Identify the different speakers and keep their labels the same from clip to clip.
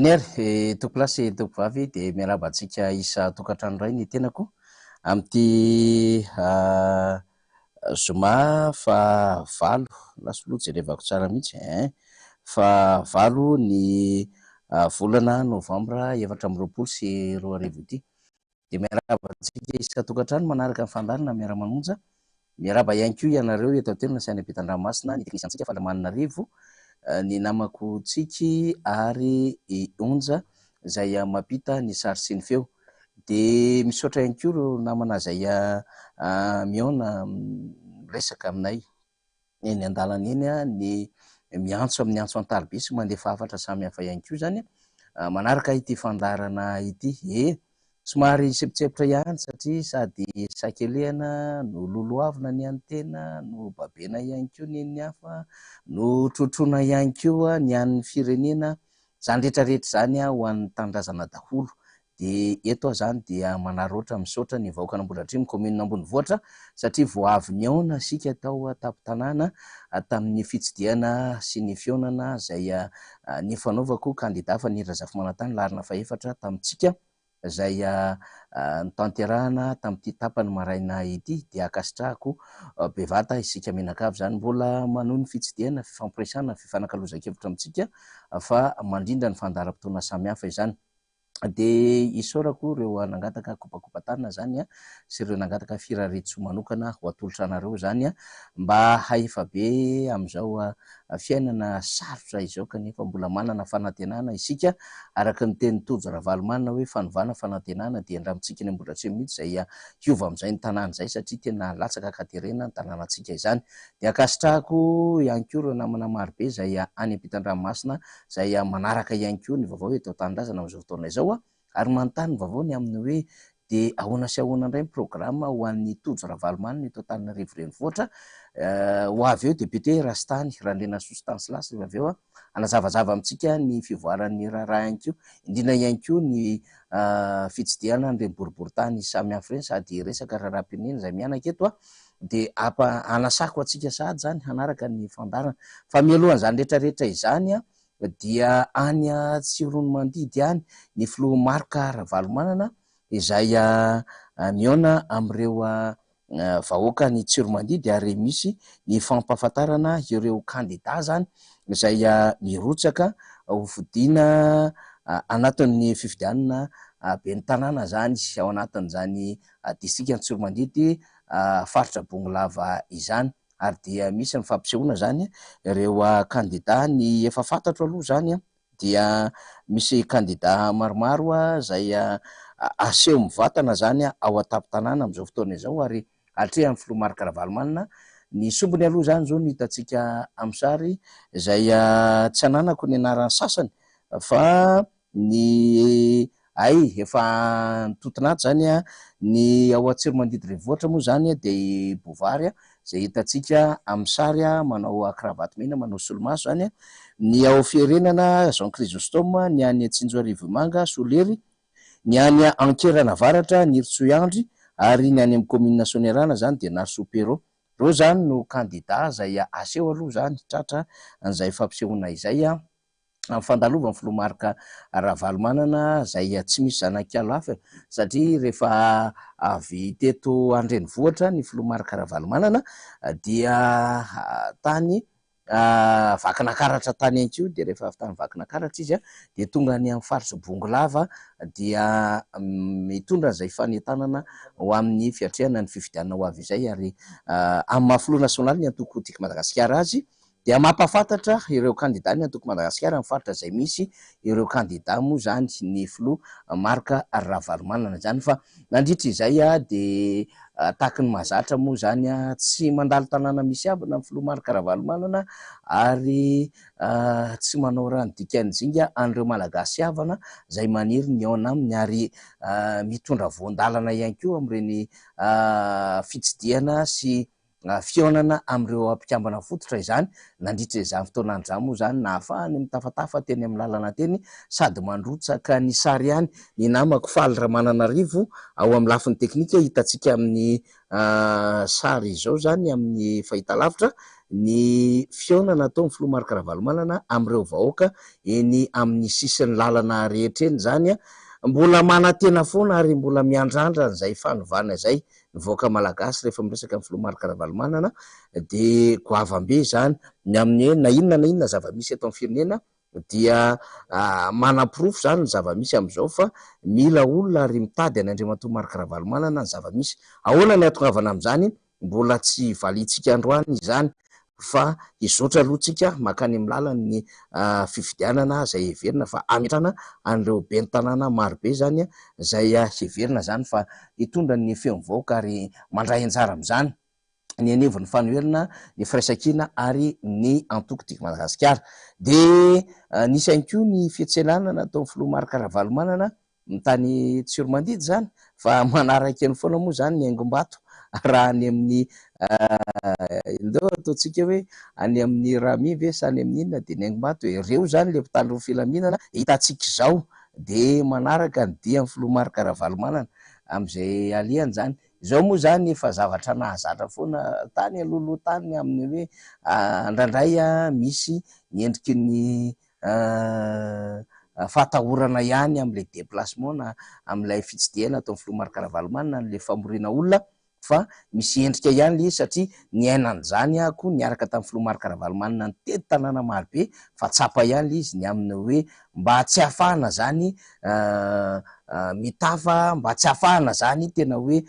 Speaker 1: Engineer, tokolasy tokovavy de miarahaba antsika isa tokantrano iray ny tenako amin'ity zoma fa valo lasoloha jerevako tsara mihitsy fa valo ny volana novambra 2024 ity de miarahaba antsika isa tokantrano manaraka ny fandarina miara-manonja miarahaba ihany koa ianareo eto an-tenona sy any ampitan-dranomasina ny teknisiantsika Fandriamanarivo ny namako Tsiky ary Onja izay mampita ny sary sy ny feo de misaotra ihany koa ireo namana izay mihaona resaka aminay eny an-dalana eny ny miantso amin'ny antso an-tariby sy mandefa hafatra samy hafa ihany koa zany manaraka ity fandarana ity somary tsepitsepitra ihany satria sady sakelehana no loloavina ny antena no babena ihany koa ny hafa no trotrona ihany koa ny an'ny firenena zany rehetrarehetra zany ho an'ny tanindrazana daholo de eto zany dia manaroatra misaotra ny vahoaka n'Ambohidratrimo commune Ambonivohitra satria vao avy niaona sika tao tampon-tanàna tamin'ny fitsidiana sy ny fihaonana izay nifanaovako kandida fa nirazafy manantany larina faefatra tamintsika izay nitanterahana tamin'ity tapany maraina ity dia akasitrahako bevata isika menakavy zany mbola manohy ny fitsidiana fifampiresana fifanankalozan-kevitra amintsika fa mandrindra ny fandaharam-potoana samihafa izany de isaorako ireo nangataka kopakopa-tanana zany sy ireo nangataka firaretso manokana ho atolotra anareo zany mba haifa be amin'izao fiainana sarotra izao kanefa mbola manana fanantenana isika araka ny teny Tojo Ravalomanina hoe fanovana fanantenana dia andramitsika ny Ambohidratrimo mihitsy izay hiova amin'izay ny tanàna izay satria tena latsaka katerena ny tanànantsika izany de akasitrahako ihany koa ireo namana marobe izay any ampitan-dranomasina izay manaraka ihany koa ny vaovao eto an-tanindrazana amin'izao fotoana izao ary manontany ny vaovao ny amin'ny hoe de ahoana sy ahoana indray ny programa ho an'ny Tojo Ravalomanina eto Antananarivo renivohitra ho avy eo député Rastany Randrianasoa Stanislas rehefa avy eo anazavazava amintsika ny fivoaran'ny raharaha ihany koa indrindra ihany koa ny fitsidiana an'ireny boriboritany samy hafa ireny sady resaka raharaham-pirenena izay mianaka eto de anasako atsika sahady zany hanaraka ny fandarana fa mialohan'izany rehetrarehetra izany dia any Tsirony Mandidy any ny filoha Marc Ravalomanana izay mihaona amin'ireo vahoaka ny Tsiromandidy ary misy ny fampahafantarana ireo kandida zany izay mirotsaka ho vidiana anatin'ny fifidianana ben'ny tanàna zany ao anatin'izany distrika ny Tsiromandidy faritra Bongolava izany ary dia misy ny fampisehoana zany ireo kandida ny efa fantatro aloha zany dia misy kandida maromaro izay aseho mivatana zany ao an-tampon-tanàna amin'izao fotoana izao ary hatrehan'ny filoha Marc Ravalomanina ny sombony aloha zany zao no hitantsika amin'ny sary izay tsy ananako ny anaran'ny sasany fa ny efa nitotonato zany ny ao Tsiromandidy renivohitra moa zany de Bovary izay hitantsika amin'ny sary manao kravaty mena manao solomaso zany ny ao firenena Jean Chrysostome ny any Tsinjoarivo Manga Solery ny any Ankerana Avaratra Nirintsoiandry ary ny any amin'ny commune Soaniarana zany de Narsopero reo zany no kandida izay aseho aloha zany tratra an'izay fampisehoana izay fandalovan'ny filoha Marc Ravalomanana izay tsy misy zanak'alo hafa satria rehefa avy teto an-drenivohitra ny filoha Marc Ravalomanana dia tany vakinakaratra tany ihany koa de rehefa avy tany vakinakaratra izy de tonga any amin'ny faritra Bongolava dia mitondra izay fanentanana ho amin'ny fiatrehana ny fifidianana ho avy izay ary amin'ny mahafiloha nasionaly ny antoko tiako Madagasikara azy dia mampahafantatra ireo kandida ny antoko Madagasikara amin'ny faritra izay misy ireo kandida moa zany ny filoha Marc Ravalomanana zany fa nandritra izay de tahaka ny mahazatra moa zany tsy mandalo tanàna misy abana amin'ny filoha Marc Ravalomanana ary tsy manao raha ny dikany zinga an'ireo malagasy havana izay maniry ny ao aminy ary mitondra voandalana ihany koa amin'ireny fitsidiana sy fihaonana amin'ireo mpikambana fototra izany nandritra izany fotoana andrà moa zany na ahafahany mitafatafa teny amin'ny lalana teny sady mandrotsaka ny sary ihany ny namako Faly Ramananarivo ao amin'ny lafiny teknika hitantsika amin'ny sary izao zany amin'ny fahitalavitra ny fiaonana ataony filomarika Ravalomanana amin'ireo vahoaka eny amin'ny sisin'ny lalana rehetra eny zany a, mbola manantena foana ary mbola miandrandra n'izay fanovana izay ny vahoaka malagasy rehefa miresaka amin'ny filomarika Ravalomanana, de goavam-be zany ny amin'ny hoe na inona zava-misy eto amin'ny firenena dia manam-pirofo zany ny zava-misy amin'izao fa mila olona ary mitady any Andriamatoa Marika Ravalomanana ny zava-misy. Ahoana ny atongavana amin'izany? Mbola tsy valitsika androany izany fa izotra aloha tsika makany amin'ny lalan'ny fifidianana izay heverina fa ametrana an'ireo ben'ny tanàna marobe zany izay heverina zany fa hitondra ny feon'ny vahoaka ary mandray anjara amin'izany ny anivon'ny fanoherana, ny firaisan-kina ary ny antoko-tia Madagasikara. De nisy ihany koa ny fiantsenana nataon'ny filomarika Ravalomanana ny tany Tsiromandidy zany, fa manaraka eny foana moa zany ny haingom-bato raha any amin'ny ndeo ataontsika hoe any amin'ny Rami ve sa any amin'ny inona, de ny haingom-bato ireo zany le mpitaly roa filaminana hitantsika izao, de manaraka ny dian'ny filomarika Ravalomanana amin'izay alihany zany. Izao moa zany efa zavatra nahazatra foana tany alohaloha tany amin'ny hoe indraindray misy ny endriky ny fahatahorana ihany amin'ilay déplacement na amin'ilay fitsidiana ataon'ny filomarika Ravalomanana n'le famoriana olona, fa misy endrika ihany le izy satria ny ainan'izany koa niaraka tamin'ny filomarika Ravalomanana ny tety tanàna marobe, fa tsapa ihany le izy ny amin'ny hoe mba tsy hafahana zany mitafa, mba tsy hafahana zany tena hoe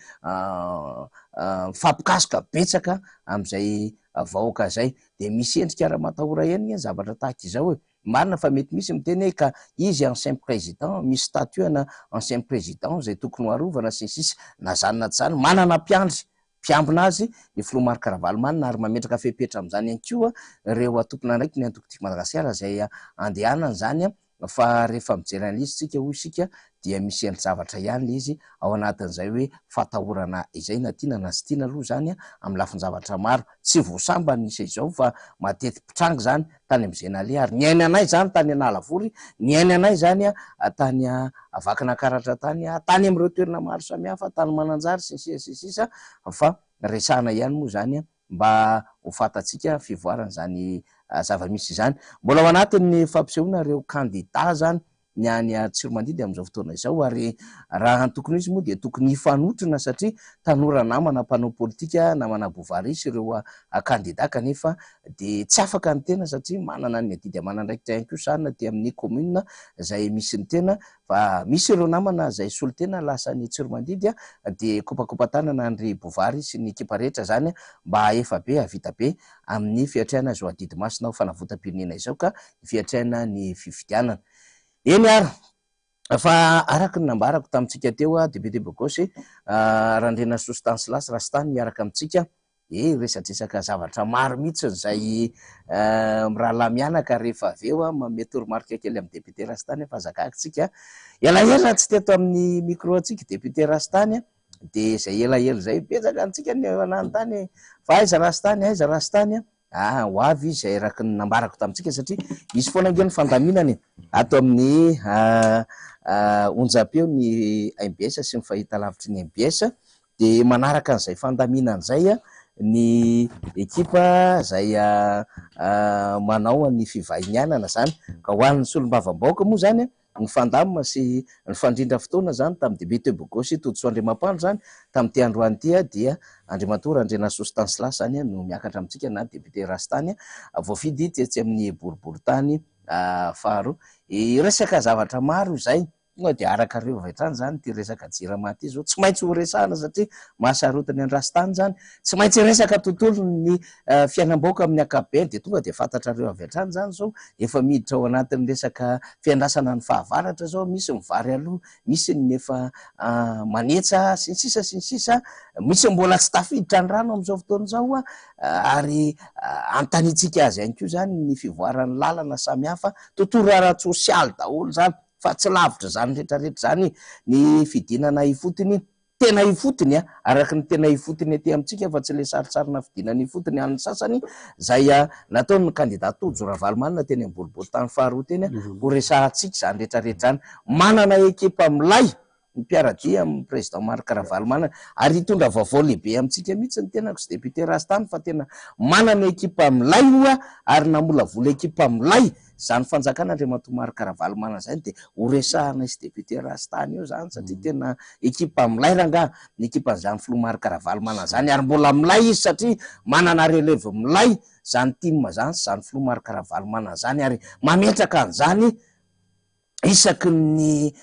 Speaker 1: mifampikasoka betsaka amin'izay vahoaka zay. De misy endrika ara-matahora ihany zavatra tahaka izao marina fa mety misy miteny hoe ka izy ancien président, misy statuena ancien président zay tokony harovana sy ny sisa na zany na tsy zany, manana mpiambina azy ny filomarika Ravalomanana ary mametraka fepetra amin'izany ihany koa ireo tompona andraiky ny antoko-tia Madagasikara izay andehanana zany fa rehefa mijery an'izy tsika hoy isika dia misy endry zavatra ihany le izy ao anatin'izay hoe fatahorana izay na tiana na sy tiana aloha zany amin'ny lafiny zavatra maro, tsy voasambany nisy izao fa matety pitrangy zany tany amin'izay naleha, ary ny ainy anay zany tany Analavory, ny ainy anay zany tany Vakina Karatra tany amin'ireo toerana maro samihafa, tany Mananjary sy ny sisa fa resahana ihany moa zany mba ho fatatsika fivoarana zany zava-misy izany. Mbola ao anatin'ny fampisehoana ireo kandida zany ny any Tsiromandidy amin'izao fotoana izao, ary raha tokony izy moa dia tokony hifanotrona satria tanora namana mpanao politika namana bovarisy ireo kandida kanefa de tsy afaka ny tena satria manana ny adidy aman'andraikitra ihany koa sarina ty amin'ny commune izay misy ny tena, fa misy ireo namana izay solo-tena lasa ny Tsiromandidy de kopakopa-tanana ny bovary sy ny ekipa rehetra zany mba efa be avita be amin'ny fiatrehana zao adidy masina ho fanavotam-pirenena izao ka fiatrehana ny fifidianana. Eny ary fa araka ny nambarako tamintsika teo député Bokosy Randrena Stanislas Rastany miaraka amintsika resadresaka zavatra maro mihitsy izay mirahalahy mianaka rehefa avy eo mame toromarika kely amin'ny député Rastany fa zakakitsika elaela tsy teto amin'ny micro antsika député Rastany de zay elaela zay betsaka antsika ny anantany fa aiza Rastany ho avy izay araky ny nambarako tamintsika satria misy foana ange ny fandaminany ato amin'ny onjam-peo ny MBS sy ny fahita lavitry ny MBS, de manaraka an'izay fandaminana zay ny ekipa zay manao ny fivahinianana zany ka ho an'ny solombavam-bahoaka moa zany ny fandamina sy ny fandrindra fotoana zany tamin'ny député Bokosy Toditsoa Andriamampandro zany tamin'ity androany ity dia Andriamatoa Randrena Stanislas zany no miakatra amintsika na député Rastany voafidy tetsy amin'ny boriboritany faharoa. Resaka zavatra maro izay tonga de araka reo avy-hatrany zany ty resaka jirama ty zao tsy maintsy ho resahana satria mahasarotany an-drasitany zany, tsy maintsy resaka tontolo ny fiainam-bahoaka amin'ny ankapobeny de tonga de fantatrareo avy hatrany zany zao efa miditra ao anatin'ny resaka fiandrasana ny fahavaratra zao, misy mivary aloha, misy ny efa manetsa sy ny sisa, misy mbola tsy tafiditra ny rano amin'izao fotoana zao ary antanitsika azy ihany koa zany ny fivoaran'ny lalana samihafa, tontolo ara-tsosialy daholo zany fa tsy lavitra zany rehetrarehetra zany ny fidinana ifotony tena ifotony araky ny tena ifotony aty amintsika fa tsy le sarisarina fidinana ifotony an'ny sasany zay nataony ny candidat Tojo Ravalomanana teny amin'ny boriboritany faharoa teny ho resahantsika zany rehetrarehetra zany, manana ekipa milay mpiaradia amin'ny président Marc Ravalomanana ary hitondra vaovao lehibe amintsika mihitsy ny tenako sy député Rastany fa tena manana ekipa milay io ary namolavola ekipa milay zany fanjakana Andriamatoa Marc Ravalomanana zany de horesahana sy député Rastany io zany satria tena ekipa milay rangaha ny ekipan'izany filoha Marc Ravalomanana zany ary mbola milay izy satria manana relève milay zany team zany zany filoha Marc Ravalomanana zany ary mametraka an'izany isaky ny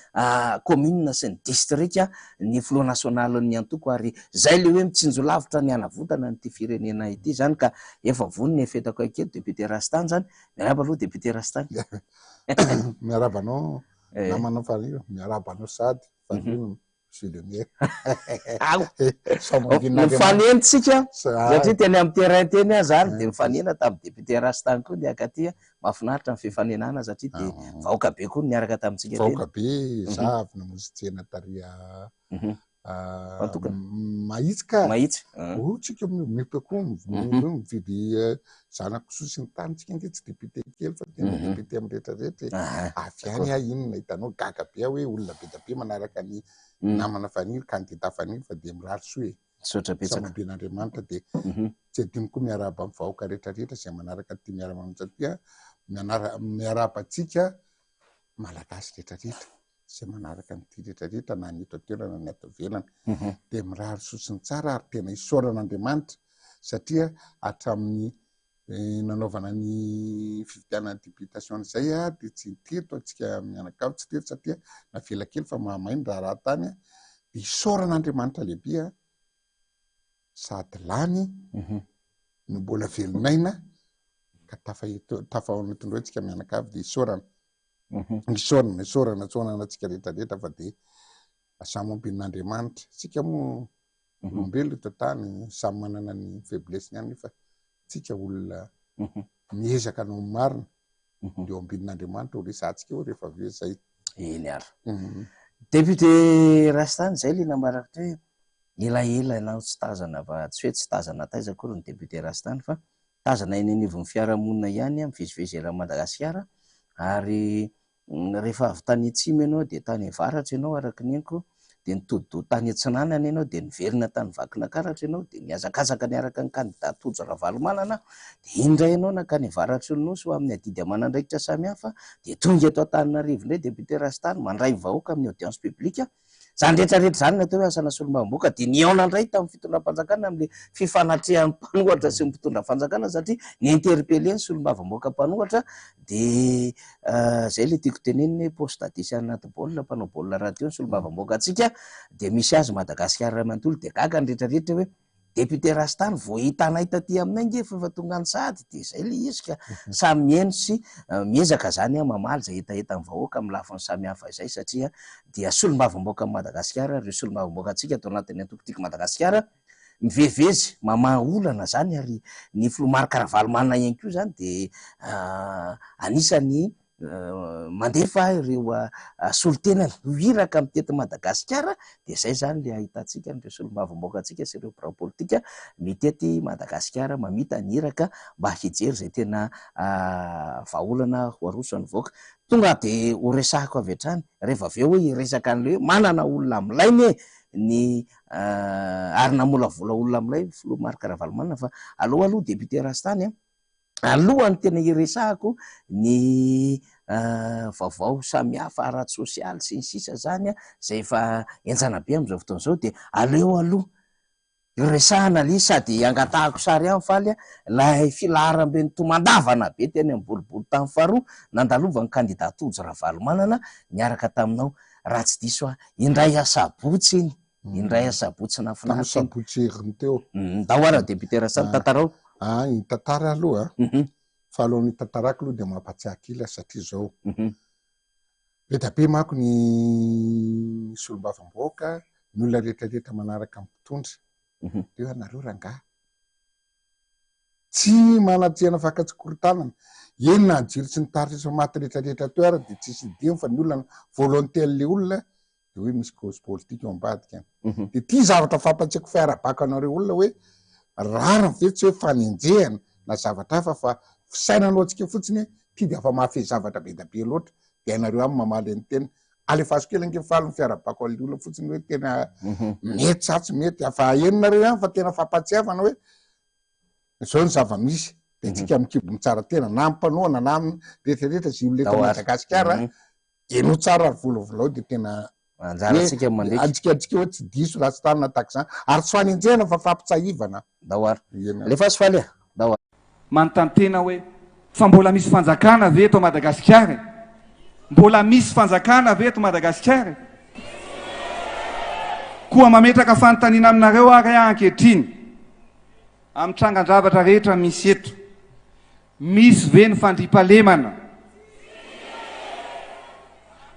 Speaker 1: commune sy ny district ny filoha nasionalin'ny antoko ary zay le hoe mitsinjo lavitra ny anavotana nyty firenena ity zany ka efa voniny efetako aketo député Rastany zany miaraba aloha député Rastany
Speaker 2: miarabanao namanao fa miarabanao sady Julien
Speaker 1: mifanenitsika satria teny amin'ny terrain teny zany de mifanena tamin'ny député Rastany koa ny akaty mahafinaritra ny fifanenana satria de vahoaka be koa niaraka tamintsika
Speaker 2: vahoaka be za avy namonjy-tsena taria mahitsy tsika mipako mividy zanako sosy ny tanytsika nge tsy député kely fa tena député amin'ny rehetrarehetra avy any inona hitanao gaga be hoe olona be da be manaraka ny namana faniry candidat faniry fa de mirary soe samabin'Andriamanitra de tsy adino koa miaraba amin'ny vahoaka rehetrarehetra zay manaraka ty miaraba satria miarabantsika malagasy rehetrarehetra zay manaraka nyty rehetrarehetra na ny eto toerana ny ato velana de mirary sosiny tsara ary tena isaoran'Andriamanitra satria hatramin'ny nanaovana ny fividianana députation zay de tsy teto atsika mianakavy tsy teto satria na vela kely fa mahamainy raha tany de isaoran'Andriamanitra lehibe sady lany no mbola velonaina ka tafaonatondro atsika mianakavy de isaorana atsika rehetrarehetra fa de samyampian'Andriamanitra tsika moa olombelo eto tany samy manana ny faiblesse ihany nefa tsika olona miezaka no marina de ambin'Andriamanitra ho resantsika eo rehefa avy zay
Speaker 1: eny ary député Rastany zay le namarakitra hoe elaela ianao tsy tazana fa tsy hoe tsy tazana taiza koa ny député Rastany fa tazana eny anivon'ny fiarahamonina ihany mivezivezy Madagasikara ary rehefa avy tany atsimo ianao de tany avaratra ianao araky ny henoko de nitoditody tany Antsinanana ianao de niverina tany Vakinankaratra ianao de niazakazaka niaraka ny candidat Tojo Ravalomanana de indray ianao nakany avaratra ny nosy ho amin'ny adidy amanandraikitra samihafa de tonga eto Antananarivo indray député Rastany mandray vahoaka amin'ny audience publique zany rehetrarehetra zany natao hoe asana solombavamboaka de niaona indray tamin'ny fitondram-panjakana amin'ny fifanatrehan'ny mpanohatra sy ny mpitondra fanjakana satria niinterpellé ny solombavamboaka mpanohatra de zay le tiako teneniny poste d'adisy anaty baolina mpanao baolina radio ny solombavamboaka atsika de misy azy Madagasikara manontolo de gaga ny rehetrarehetra hoe député Rastany vao hitanay taty aminay nge fa tonga ny sady de zay le izy ka samy mihaino sy miezaka zany mamaly zay etaeta ny vahoaka amin'ny lafiny samihafa izay satria dia solombavamboaka Madagasikara reo solombavamboaka atsika atao anatin'ny antokotiko Madagasikara mivezivezy mamaha olana zany ary ny filoha Marc Ravalomanana ihany koa zany de anisany mandefa ireo solontenany hiraka mitety Madagasikara de zay zany le ahitantsika nireo solombavamboaka atsika sy ireo bras politika mitety Madagasikara mamita ny hiraka mba hijery zay tena vahaolana ho aroso ny voaka tonga de ho resahako avy hatrany rehefa avy eo hoe iresaka an'le hoe manana olona milainy ny ary namolavola olona amilay filoha Marc Ravalomanana fa aloha député Rastany alohany tena iresahako ny vaovao samihafa aratsy sosialy sy ny sisa zany zay efa enjana be am'izao fotoana izao de aleo aloha iresahana le sady angatahako sary ihany faly lay filaharam-be ny tomandavana be teny amin'ny boribory tany faharoa nandalova ny candidat Tojo Ravalomanana niaraka taminao raha tsy diso indray asabotsy iny indray asabotsy nafinaritra
Speaker 2: sabotsy heriny teo
Speaker 1: dahoara député Rastany tantarao
Speaker 2: ny tantara aloha fa alohan'ny tantarako aloha de mampatsiahy ila satria zao be da be manko ny solombavamboaka ny olona rehetrarehetra manaraka mpitondra de anareo rangaha tsy manatsihana fakatsykorotanana eny na jiro sy ny taritra maty rehetrarehetra teo ara de tsisy dimy fa ny olona volontelele olona de hoe misy cause politique ao ambadika de ty zavatra fampatsiako fiarabaka anareo olona hoe rariny ve tsy hoe fanenjehana na zavatra hafa fa fisainanao atsika fotsiny ty de afa mahafehy zavatra be da be loatra de anareo amin'ny mamaly any tena alefaso kely ankefaly ny fiarabako alolo fotsiny hoe tena mety sa tsy mety afa enonareo ihany fa tena fampatsiavana hoe zao ny zava-misy de tsika mikibo mitsara tena na ampanoana na rehetrarehetra zy oleta Madagasikara eno tsara ary volovolao de tena
Speaker 1: anjaratsika mandeha
Speaker 2: atsika hoe tsy diso ratsan-tanana tahaka zany ary tsy fanenjehana fa fampitsahivana
Speaker 1: daoara lefa sy faly daoara
Speaker 3: manontany tena hoe fa mbola misy fanjakana ve eto Madagasikara mbola misy fanjakana ve eto Madagasikara koa mametraka fanontaniana aminareo ary ankehitriny amin'ny trangan-javatra rehetra misy eto misy ve ny fandriampahalemana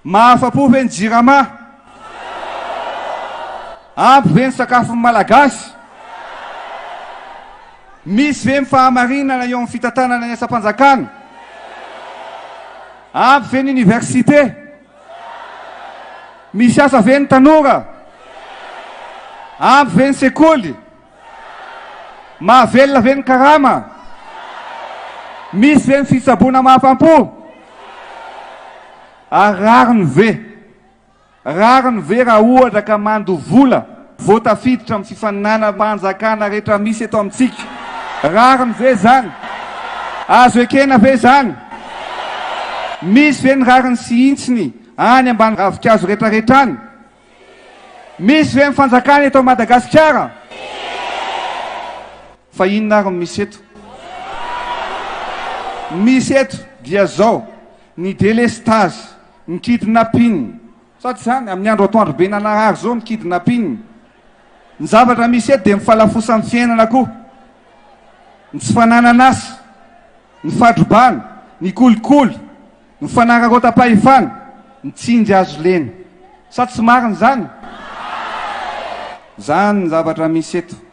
Speaker 3: mahafa-po ve ny jirama ampy ve ny sakafo malagasy misy ve ny fahamarinana eo amin'ny fitantanana ny asa-panjakana ampy ve ny université misy asa ve ny tanora ampy ve ny sekoly mahavelona ve ny karama misy ve ny fitsaboana mahafam-po rariny ve raha ohatra ka mando vola voatafiditra amin'ny fifaninana manjakana rehetra misy eto amintsika rariny ve zany azo ekena ve zany misy ve ny rariny sy intsiny any ambany ravikazo rehetrarehetra any misy ve ny fanjakana eto Madagasikara fa inona ary misy eto dia zao ny délestage ny kidnapping sa tsy zany amin'ny andro atoandro be nanarary zao ny kidnapping ny zavatra misy eto de mifalafosa amin'ny fiainana koa ny tsy fananana asa ny fadrobana ny kolikoly ny fanararotam-pahefana ny tsinjy azo lena sa tsy mariny zany ny zavatra misy eto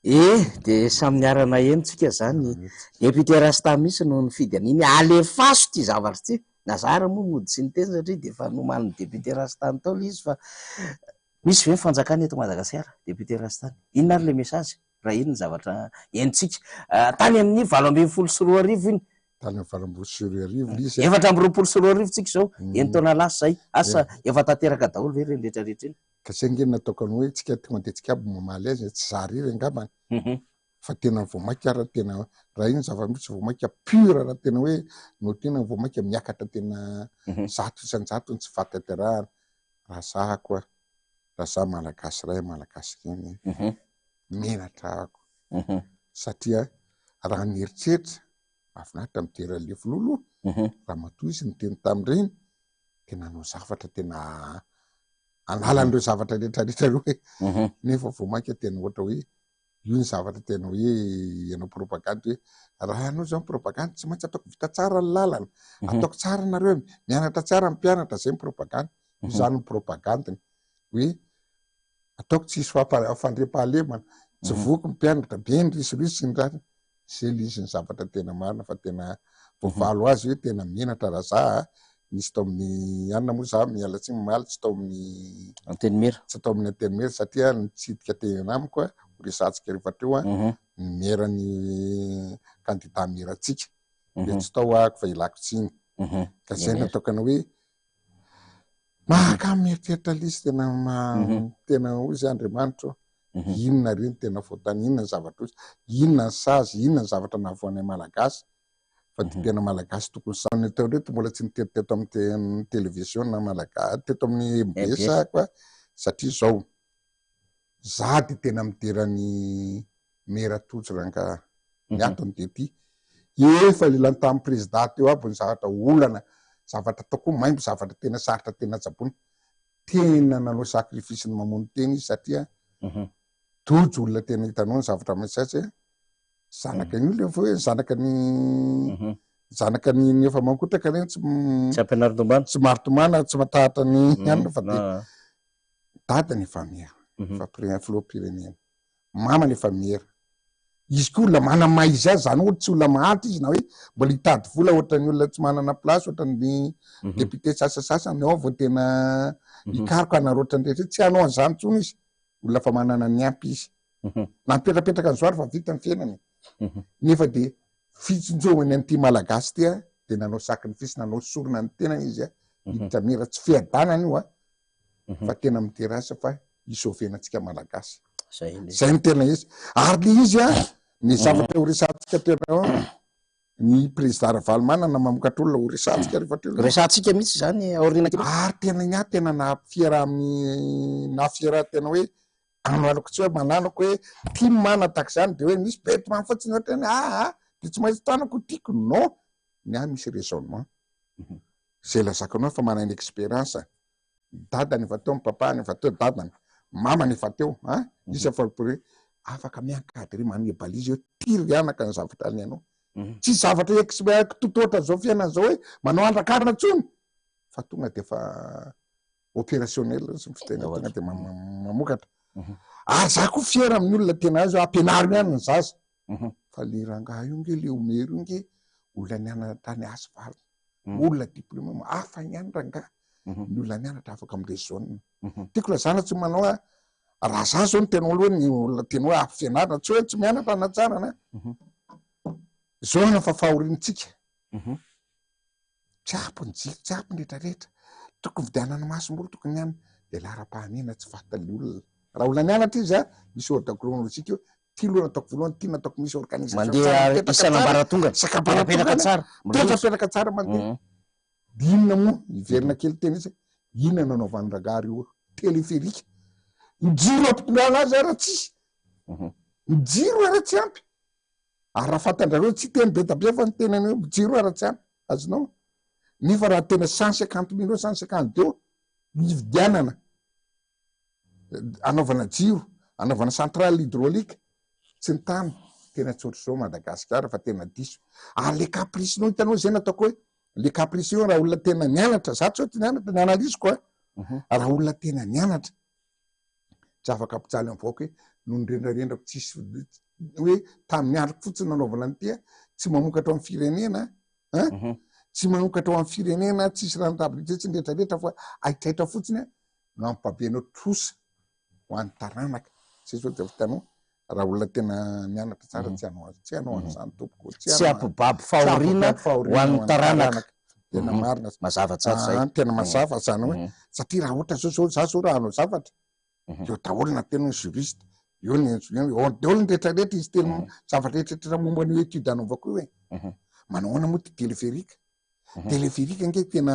Speaker 1: de samy niarana enitsika zany député Rasta misy no nifidy an'iny alefaso ty zavatra ty nazara moa mody sy ny teny satria de fa noman'ny député Rasta ny taolo izy fa misy ve ny fanjakana eto Madagasikara député Rasta inona ary le message raha iny ny zavatra enitsika tany amin'ny 2024 iny
Speaker 2: tany amin'ny 2024 izy
Speaker 1: 2024 tsika zao eny taona lasa zay asa efa tanteraka daholo ve reny rehetrarehetra iny
Speaker 2: ka sengeny nataokany hoe tsika tonga de tsika aby mamaly azy tsy zary angambany fa tena voamaika raha tena raha iny zava-misy voamaika pure raha tena hoe no tena voamaika miakatra tena zato isan-jato ny tsy fataterahana raha za koa raha za malagasy ray malagasy reny menatra ako satria raha nieritreritra mahafinaritra mitera lefo lolo raha matoa izy ny teny tamin'ireny tena nanao zavatra tena analan'ireo zavatra rehetrarehetra reo hoe nefa voamaika tena ohatra hoe io ny zavatra tena hoe ianao propagande hoe raha ianao zao propagande tsy maintsy ataoko vita tsara ny lalana ataoko tsara nareo mianatra tsara mpianatra zay ny propagande io zany ny propagande hoe ataoko tsisy fandriampahalemana tsy voky mpianatra be ny risirisy ny raha zay le izy ny zavatra tena marina fa tena voavalo azy hoe tena menatra raha za nisy tao amin'ny anona moa za miala tsy mimaly tsy tao amin'ny
Speaker 1: antenimera
Speaker 2: tsy tao amin'ny antenimera satria nitsidika tena amiko ho resatsika rehefa teo merany candidat meratsika de tsy tao ahako fa ilako tsiny ka zay nataokana hoe mahakamy mieritreritra lisy tena ozy Andriamanitra inona reny tena voatany inona ny zavatra ozy inona ny sazy inona ny zavatra nahavoanay malagasy fa ty tena malagasy tokony sany teo reto mbola tsy nitety teto amin'ny télévision na malagasy teto amin'ny MBS koa satria zao za de tena miderany mera tojo ranga miatony de ty efa lelany tamin'ny président teo aby ny zavatra olana zavatra toko maimbo zavatra tena saritra tena tsabony tena nanao sacrifice ny mamono teny izy satria tojo olona tena hitanao ny zavatra maitsaitsy zanaka ny olona fa hoe zanaka ny efa mankotraka reny tsy
Speaker 1: ampianarin-dombana
Speaker 2: tsy maritomana tsy matahatra ny anina fa de dada ny efa mera fa filoham-pirenena mama ny efa mera izy koa olona mana maizy azy zany olo tsy olona mahantra izy na hoe mbola hitady vola ohatra ny olona tsy manana plasy ohatra ny député sasasasany ao vao tena hikaroka anaroatra ny rehetra tsy hanao an'izany tsony izy olona fa manana ny ampy izy na mipetrapetraka ny zoary fa vita ny fiainany nefa de fitsinjohany an'ity malagasy tya de nanao sacrifice nanao sorona ny tenany izy itamira tsy fiadanana io a fa tena miterasa fa isofenantsika malagasy zay ny tena izy ary le izy a ny zavatra horesantsika tena ny président Ravalomanana mamokatra olona ho resantsika
Speaker 1: resantsika mihitsy zany aoriana
Speaker 2: ary tena nya tena nafiera amin'ny nafiera tena hoe ananako tsy hoe mananako hoe tia mana tak zany de hoe misy betement fotsiny ohatra hoe de tsy maintsy tanako tiako non ny misy raisonnement zay lazakanao fa manana expérience dadany efa teo papahany efa teo dadany mamany efa teo isa fa hoe afaka miankadry manome balizy hoe tiry anaka ny zavatra any anao tsy zavatra ektototra zao fiainana zao hoe manao andrakarina tsony fa tonga de fa opérationnel sy fitena tonga de mamokatra ary za koa fiera amin'ny olona tena azy ampianary ihany ny zaza fa le rangaha io nge le omery io nge olona nianatra tany asy olona diplôme afa ihany rangaha ny olona nianatra afaka am'resaonina tiako lazana tsy manao raha za zao ny tena olo hoe ny olona tena hoe afianarina tsy hoe tsy mianatra anatsarana zao na fa fahorinitsika tsy apony jiro tsy apony rehetrarehetra tokony vidianana masombory tokony ihany de lara-pahamena tsy fatale olona raha olona nianatra izy misy ordaglonosika io tia loana ataoko voalohany tia nataoko misy organisation
Speaker 1: mandeha isanambaratonga
Speaker 2: sakambaratonga
Speaker 1: tsara
Speaker 2: tetrapetraka tsara mandeha inona moa iverina kely tena izy inona nanaovan'ny rangary io teleférika mijiro ampitondrana azy ara tsisy mijiro ara tsy ampy ary raha fatandrareo tsy teny be tabe fa ny tenany hoe mijiro ara tsy ampy azonao nefa raha tena 150 000 152 ividianana anaovana jiro anaovana centrale hydraulique tsy ny tany tena tsotro zao Madagasikara fa tena diso ary le capricenao hitanao zay nataoko hoe le caprice io raha olona tena nianatra za tsy ohaty nianatra ny analiziko raha olona tena nianatra tsy afaka ampitsaly amivoaka hoe no nrendrarendrako tsisy hoe tamin'ny androko fotsiny nanaovana nytia tsy mamokatra ao amin'ny firenena tsy mamokatra ao amin'ny firenena tsisy ranotabilité tsy nretrarehetra fa aitraitra fotsiny nampabenao trosa ho an'ny taranaka tsy zao de fitanao raha olona tena mianatra tsara tsy hanao an'izany tompoko
Speaker 1: tsy ampibabo fahoriana ho an'ny taranaka
Speaker 2: tena marina
Speaker 1: mazava tsara zay
Speaker 2: tena mazava zany hoe satria raha ohatra zao za zao raha hanao zavatra eo daholona tena ny juriste eo ny daholony rehetrarehetra izy tena zavatra rehetrarehetra momba ny étude anaovako io manahoana moa ty teleférika nge tena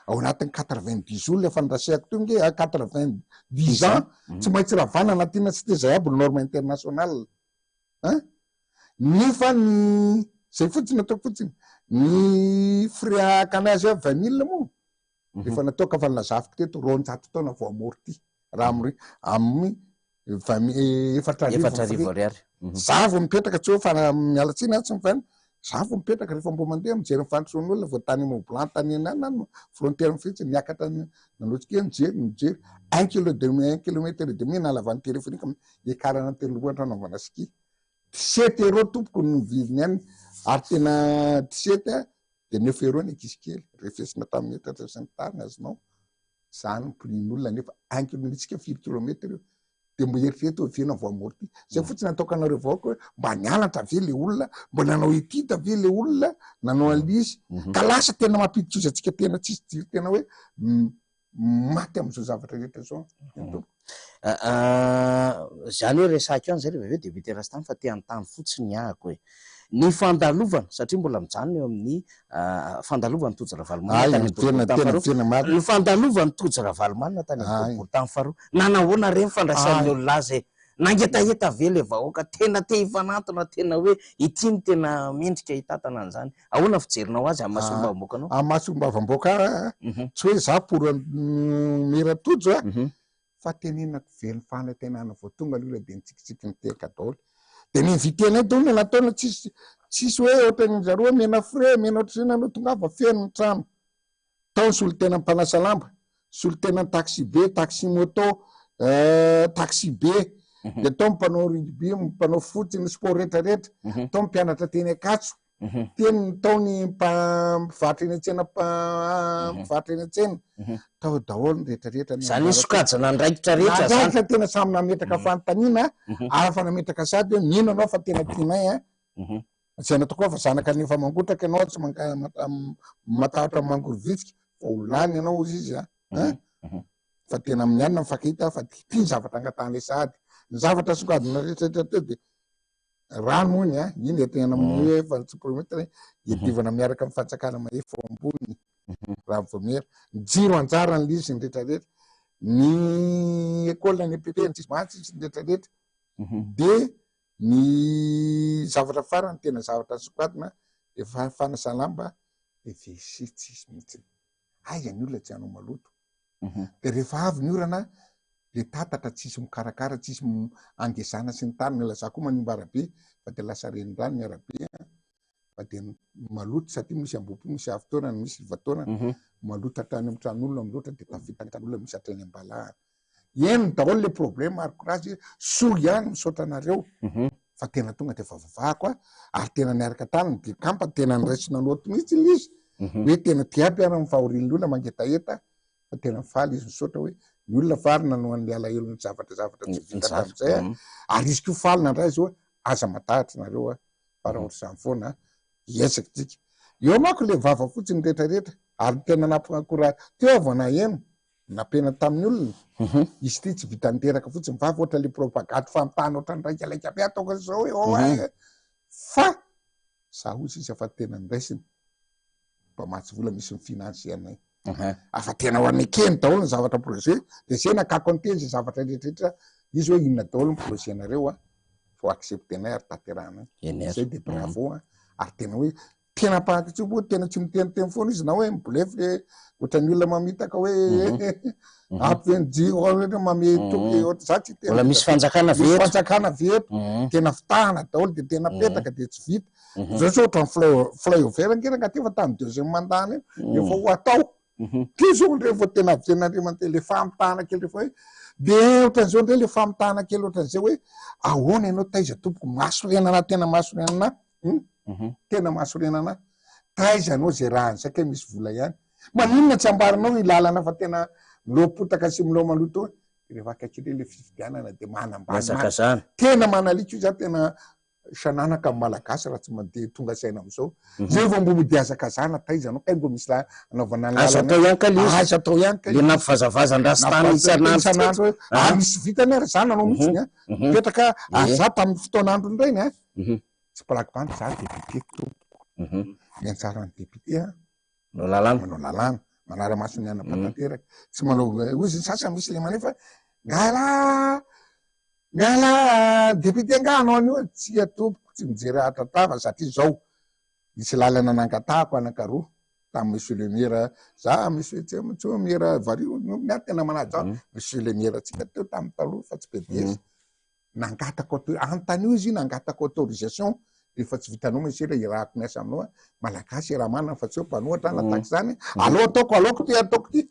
Speaker 2: ao anatin'ny 90 olona efa nirasiako teo nge 90 ans tsy maintsy ravana anatina tsy tezay aby ny norme international nefa ny zay fotsiny ataoko fotsiny ny friakana azy 20 000 moa efa nataoka fa nilazaviko teto 200 taona vao amorti raha amin'ny efatra arivo
Speaker 1: ariary
Speaker 2: za vao mipetraka tsy hoe fa mialatsiny tsy mivana za vao mipetraka rehefa mbo mandeha mijery nyfandrosoan'olona vao tany Mont-Blanc tany nano frontière mifitsy niakatra nanotsika mijery 1 kilometre et demi nalavan'ny téléphonique ekarana teloatra anaovana ski 17 € tompoko ny vidiny any ary tena 17 de 9 € ny kisikely refesina tamin'ny metatra sy ny tariny azonao zany ny prix-n'olona nefa 1 kilometre 4 kilometre io de mbo eritrereto viana vao amorty zay fotsiny nataoko anareo vaoaka hoe mba nianatra ve le olona mba nanao etida ve le olona nanao an'izy ka lasa tena mampiditsozy atsika tena tsisy jiro tena hoe maty am'izao zavatra rehetra zao
Speaker 1: zany hoe resaka any zay rehefa aveo de veterastany fa te antany fotsiny ahako hoe ny fandalovana satria mbola mijanona eo amin'ny fandalovany Tojo Ravalomanana ny fandalovany Tojo Ravalomanana tany boriboritany faharoa nanahoana reny fandraisan'ny olona azy nangetaheta ve le vahoaka tena te hifanantona tena hoe ity ny tena mendrika hitatana an'izany ahoana fijerinao azy amin'ny mahasombavamboakanao
Speaker 2: amin'ny mahasombavamboaka tsy hoe za pour mera tojo fa tenenako velony fanantenana vao tonga aloha de nitsikitsiky niteka daholo de ny invitenay daolo nataona tsisy hoe ohatran'ny zareo mena frais mena ohatr'izany anao tonga ava feno ny trano tao solo tena mpanasa lamba solo tena taxi be taxi moto taxi be de tao mpanao rugby mpanao foot ny sport rehetrarehetra tao mpianatra teny akatso teny taony mpivatry eny an-tsena mpivatry eny an-tsena tao daholo ny rehetrarehetra
Speaker 1: zany sokajana ndraikitra rehetra
Speaker 2: zany tena samy nametraka fanontaniana afa nametraka sady hoe mino anao fa tena tianay zay nataoko fa zanaka nefa mangotraka ianao tsy matahotra mangoro vitsika fa olany ianao izy izy fa tena amin'ny anina mifankahita fa ty ny zavatra angatahany le sady ny zavatra sokadina rehetrarehetra teo de rano ony iny tena amin'ny hoe fa tsy prometra iadivana miaraka amin'ny fatsakana mahefa ambony raha vomera ny jiro anjarany le izy ny rehetrarehetra ny école ny EPP ny tsisy mahatsy izy ny rehetrarehetra de ny zavatra farany tena zavatra sokadina de fanasalamba de WC tsisy mihitsy aiza ny olona tsy hanao maloto de rehefa avy ny orana le tatatra tsisy mikarakara tsisy angezana sy ny tariny la za koa manimbarabe fa de lasa renirano ny arabe fa de maloto satria misy ambopo misy avitoanany misy vataonany maloto hatrany amin'ny tran'olona miloatra de tafita tran'olona misy hatrany ambalahany eny daholo le problème arikorazy soa ihany misaotra anareo fa tena tonga de vavavahako ary tena niaraka tanany de kampa tena niraisina noto mihitsy izy hoe tena tiaby ara mifahorian'ny olona mangetaeta fa tena mifaly izy misaotra hoe ny olona farina no an'le alahelo ny zavatra tsy vita am'izay ary izy ko falina indray zao aza matahatra nareo fa raha ohatr'izany foana iesaky tsika eo manko le vava fotsiny rehetrarehetra ary tena nampakora teo avana eno nampena tamin'ny olona izy ty tsy vita niteraka fotsiny vava ohatra le propagate famitana ohatra ny raika laika be ataoko zao hoe fa za ozy izy afa tena niraisiny mba mahatsy vola misy ny finansianay afa tena ho anekeny daholo ny zavatra projet de zay nakako anteny zay zavatra rehetrarehetra izy hoe inona daholo ny projet nareo fo acceptenay ary taterana zay de bravo ary tena hoe tena mpahaky bo tena tsy miteniteny foana izy na hoe mibolefy le ohatra ny olona mamitaka hoe ampvenjio mame toky ohatra za tsy
Speaker 1: tena misy fanjakana
Speaker 2: veto tena fitahana daholo de tena petaka de tsy vita zao so ohatra ny flyover ngeranga ty fa tamy deuxième mandany efa ho atao ty zao ndre vo tena avijen'andriamanitra le famitahana kely refa hoe de ohatran'izao ndre le famitahana kely ohatran'izay hoe ahoana ianao taiza tompoko masorenana tena masorenana tena masorenana taiza anao zay raha anysakay misy vola ihany maninona tsy ambaranao ilalana fa tena milopotaka sy milao maloto rehefa akaikire le fifidianana de manambany tena manalika io za tena sananaka malagasy raha tsy mandeha tonga saina am'izao zay vo mbo midiazakazana taiza anao kay mbo misy la anaovana
Speaker 1: aza atao ihany ka le nampivazavazan-drastany
Speaker 2: isanandro misy vitany ary zana anao mihitsiny mipetraka za tamin'ny fotoanandro indrainy tsy plakibanty za député tompoko miantsara ny député
Speaker 1: manao lalàna
Speaker 2: manara masony ana-patanteraka tsy manao ozy ny sasa misy le manefa ngala député nga anao anio tsy atompoko tsy mijery atratava satria zao misy lalana nangatahako anankaroa tamy monsieur le maire za monsieur tso maire vario ny tena manady zao monsieur le maire tsika teo tamy taloha fa tsy PDS nangatako antanio izy nangatako autorisation rehefa tsy vitanao monsieur irahako miasa aminao malagasy raha manana fa tsy hoe mpanohatra nataky zany alo ataoko ty ataoko ty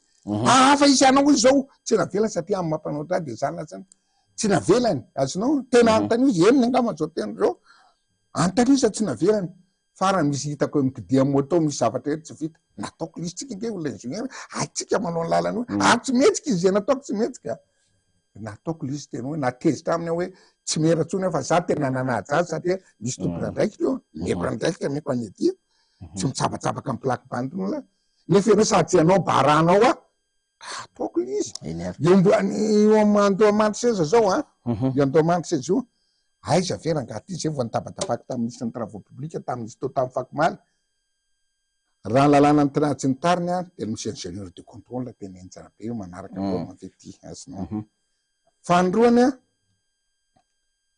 Speaker 2: fa isy anao izy zao tsy navelany satria amy mampanohatra de zany latsany tsy navelany azonao tena antanio izy eniny angama zao tena zao antanio izy tsy navelany farany misy hitako hoe mikidia moto misy zavatra ery tsy vita nataoko izy tsika nge olona ingénieur atsika manao ny lalany hoe tsy metsika izy zay nataoko tsy metsika nataoko le izy tena hoe natezitra aminy hoe tsy mera tsony fa za tena nanady azy satria misy tompona ndraiky io meko andraiky meko any aty tsy mitsabatsabaka amy plaque bandin'olona nefa enao sady tsy anao baranao ataoko le izy io mandoamanty seza zao io andoamanty seza io aiza vera ngaty zay vo nitabatabaky tamin'ny ministre ny travaux publics tamin'izy teo tamy fakomaly raha ny lalàna ny tena tsy ny tariny de misy ingénieur de contrôle tena enjana be io manaraka mavety azinao fandroany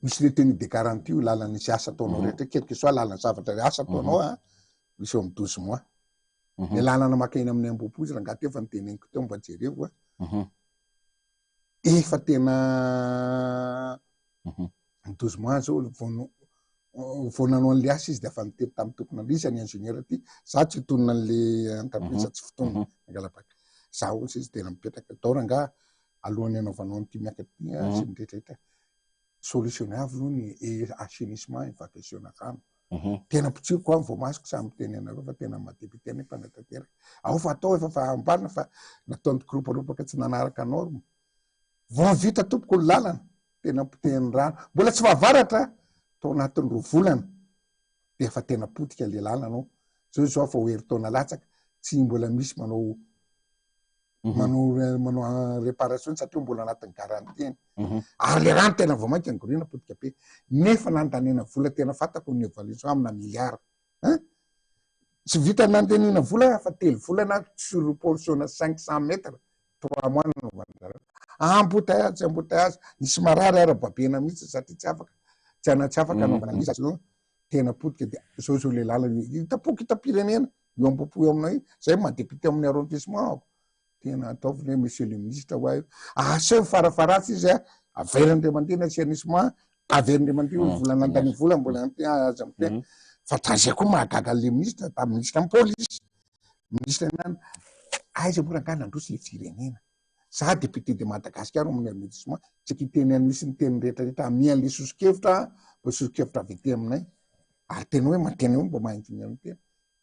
Speaker 2: misy le tenue de garantie io lalana isy asa ataonao rehetra quel que soit lalana zavatra asa ataonao misy eo amy 12 mois le lalana makaina amin'ny ambopo izy raha ngaty efa niteneniko teo mba jerevo efa tena 12 mois zao vo nanao an'le asa izy de afa nitety tamy tompona le isany ingénieur ty za tsy tonona an'le entreprise tsy fotonana angalabaky za ohatsy izy tena mipetraka tao ranga alohan'ny anaovanao nyty miaka ty sy midretraretra solutionné avy no ny assainissement évacuation rano tena potsiko vo masoko samy teny anareo fa tena madepute ny mpanatateraka ao fa atao efa fa ambalina fa nataony grouperopaka tsy nanaraka norme vo vita tompoko ny lalana tena potehany rano mbola tsy fahavaratra tao anatin'ny 2 volana de efa tena potika le lalana anao zao fa hoery taona latsaka tsy mbola misy manao manao réparation satria mbola anatin'ny garantiny ary le rano tena vao mainka angorina potika be nefa nandanina vola tena fantako ny évaluation amina milliard tsy vita nandenina vola fa telo volana sur portionna 500 mètres 3 mois nanaovanareo embouteillage nisy marary ara-babena mihitsy satria tsy afaka anaovana misy azy tena potika de zao le lalana itapoky ita-pirenena io ampopo aminay zay madepute amin'ny arrondissement tena ataovy hoe monsieur le ministre hoaio aseo farafaratsy izy averyndre mandeha assainissement averyndre mandeha volana andany vola mbola azy amte fa trazay koa mahagaga le ministre ministre am police ministre nany aiza mora angana androsy le firenena za député de Madagascar amin'ny arrondissement tsy kiteny misy ny teny rehetrarehetra amian'le sosikevitra sosikevitra avete aminay ary tena hoe manteny hoe mba mahainjiny amin'ny tena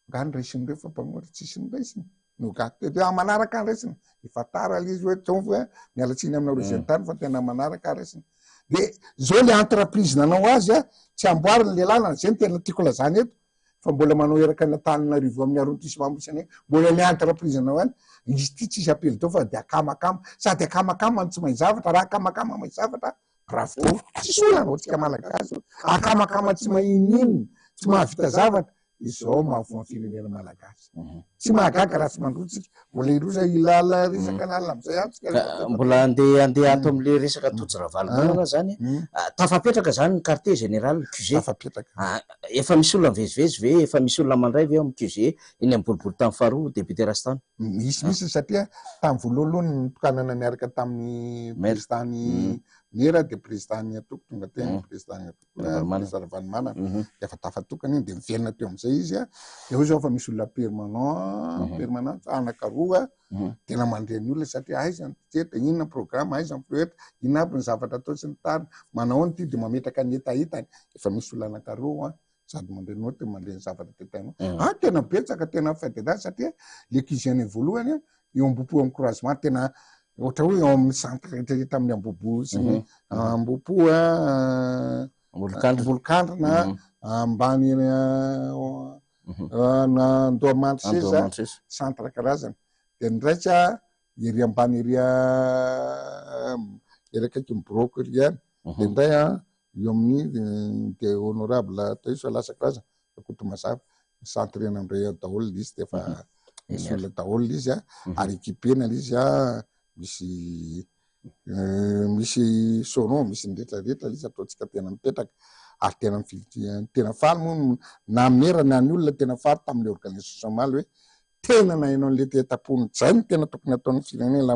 Speaker 2: ngany raisiny fa mpamory tsisy ny raisiny manaraka raisiny efa tara le izy hoe tsao hoe mialatsiny amin'ny representany fa tena manaraka raisiny de zao le entreprise nanao azy tsy amboariny le lalana zay ny tena tiako lazany eto fa mbola manao eraka ny Antananarivo amin'ny arrondissement misy mbola le entreprise nanao any izy ty tsisy apely tao fa de akamakama sady akamakama tsy mahay zavatra raha akamakama mahay zavatra bravo tsisy olana ohatsika malagasy akamakama tsy mahinino tsy mahavita zavatra izao mahavoa firenena malagasy tsy mahagaga raha tsy mandrotsika mbola irosa ilala resaka lalina amizay atsika
Speaker 1: mbola andeha ato am'le resaka tojo-ravalonana zany tafapetraka zany ny quartier général QG
Speaker 2: tafapetraka
Speaker 1: efa misy olona mivezivezy ve efa misy olona mandray ve amin'ny QG iny amin'ny boribory tamin'ny faharoa député Rastany
Speaker 2: misy satria tamin'ny voalohalohany nitokanana miaraka tamin'ny présidentny mera de présidentny atoko tonga tena présidentny atoko efa tafatokana iny de mivelona teo amizay izy eo zao fa misy olona permanent anakaroa tena mandreny olona satria aiza teta inona programme aiza mifloetra ina aby ny zavatra atao sy ny tany manao ny ty de mametraka ny etahitany efa misy olona anakaroa sady mandrenao te mandreny zavatra tetainao tena betsaka tena fadeda satria le cuisine voalohany eo ambopo amin'ny croisement tena ohatra hoe eo amin'ny centre rehetrarehetra amin'ny ambobo sy ny ambopo volokandrina ambany na Ndoamandry seza centre karazany de ndraika ery ambany ery akaiky mibroko ery any de ndray eo amin'ny de honorable taiso lasa karazana akoto mazava centre ena amire daholo izy de efa misy olona daholo izy ary équipena izy misy sono misy nretraretra izy ataotsika tena mipetraka ary tena faly moa na mera na ny olona tena faly tamin'le organisation maly hoe tena nahinao an'le tetapony zay ny tena tokony ataon'ny firenena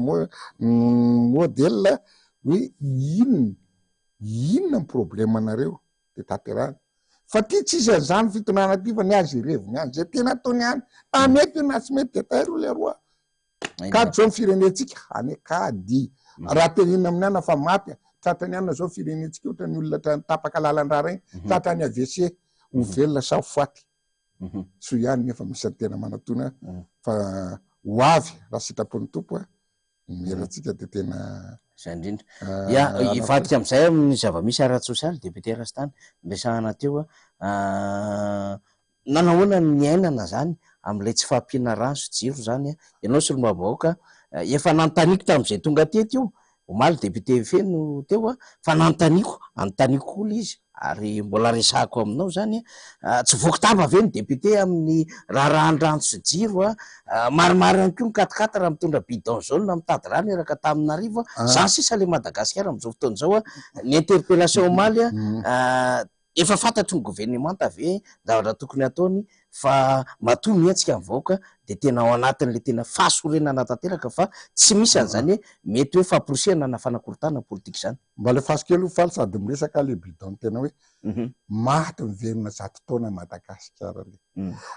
Speaker 2: modèle hoe inona ny problème anareo de taterana fa ty tsisy an'izany fitonana ty fa ny azy irevony any zay tena ataony any mety na tsy mety de tairo le roa kady zao ny firenetsika any kady raha tenina amin'ny ana fa maty tratrany anina zao firenetsika ohatra ny olona tapaka lalan-draha regny tratrany AVC ho velona sa ho faty so ihany nefa misy ny tena manatona fa ho avy raha sitrapon'ny tompo meratsika de tena
Speaker 1: zay indrindra ivadika am'izay amin'ny zava-misy ara-tsosialy député Rastany mbesahana teo nanahoana ny ainana zany am'ilay tsy fahampiana rano sy jiro zany ianao sy lombabaoka efa nantaniko tam'izay tonga teto io omaly député feno teo fa nantaniko kola izy ary mbola resahako aminao zany tsy voakitava ve ny député amin'ny rahandrano sy jiro maromaro ihany koa mikatikata raha mitondra bidon jaune na mitady rano eraka tamin'Arivo zany sisa le Madagasikara am'izao fotoana zao ny interpellation omaly efa fantatry ny gouvernement ave zavatra tokony ataony fa matoa mihatsika mivaoka de tena ao anatin'le tena fahasorenana tanteraka fa tsy misy an'izany hoe mety hoe famporosiana na fanakorotana politika zany
Speaker 2: mba le fasikely faly sady miresaka le bidon tena hoe maty miverina 100 taona Madagasikara le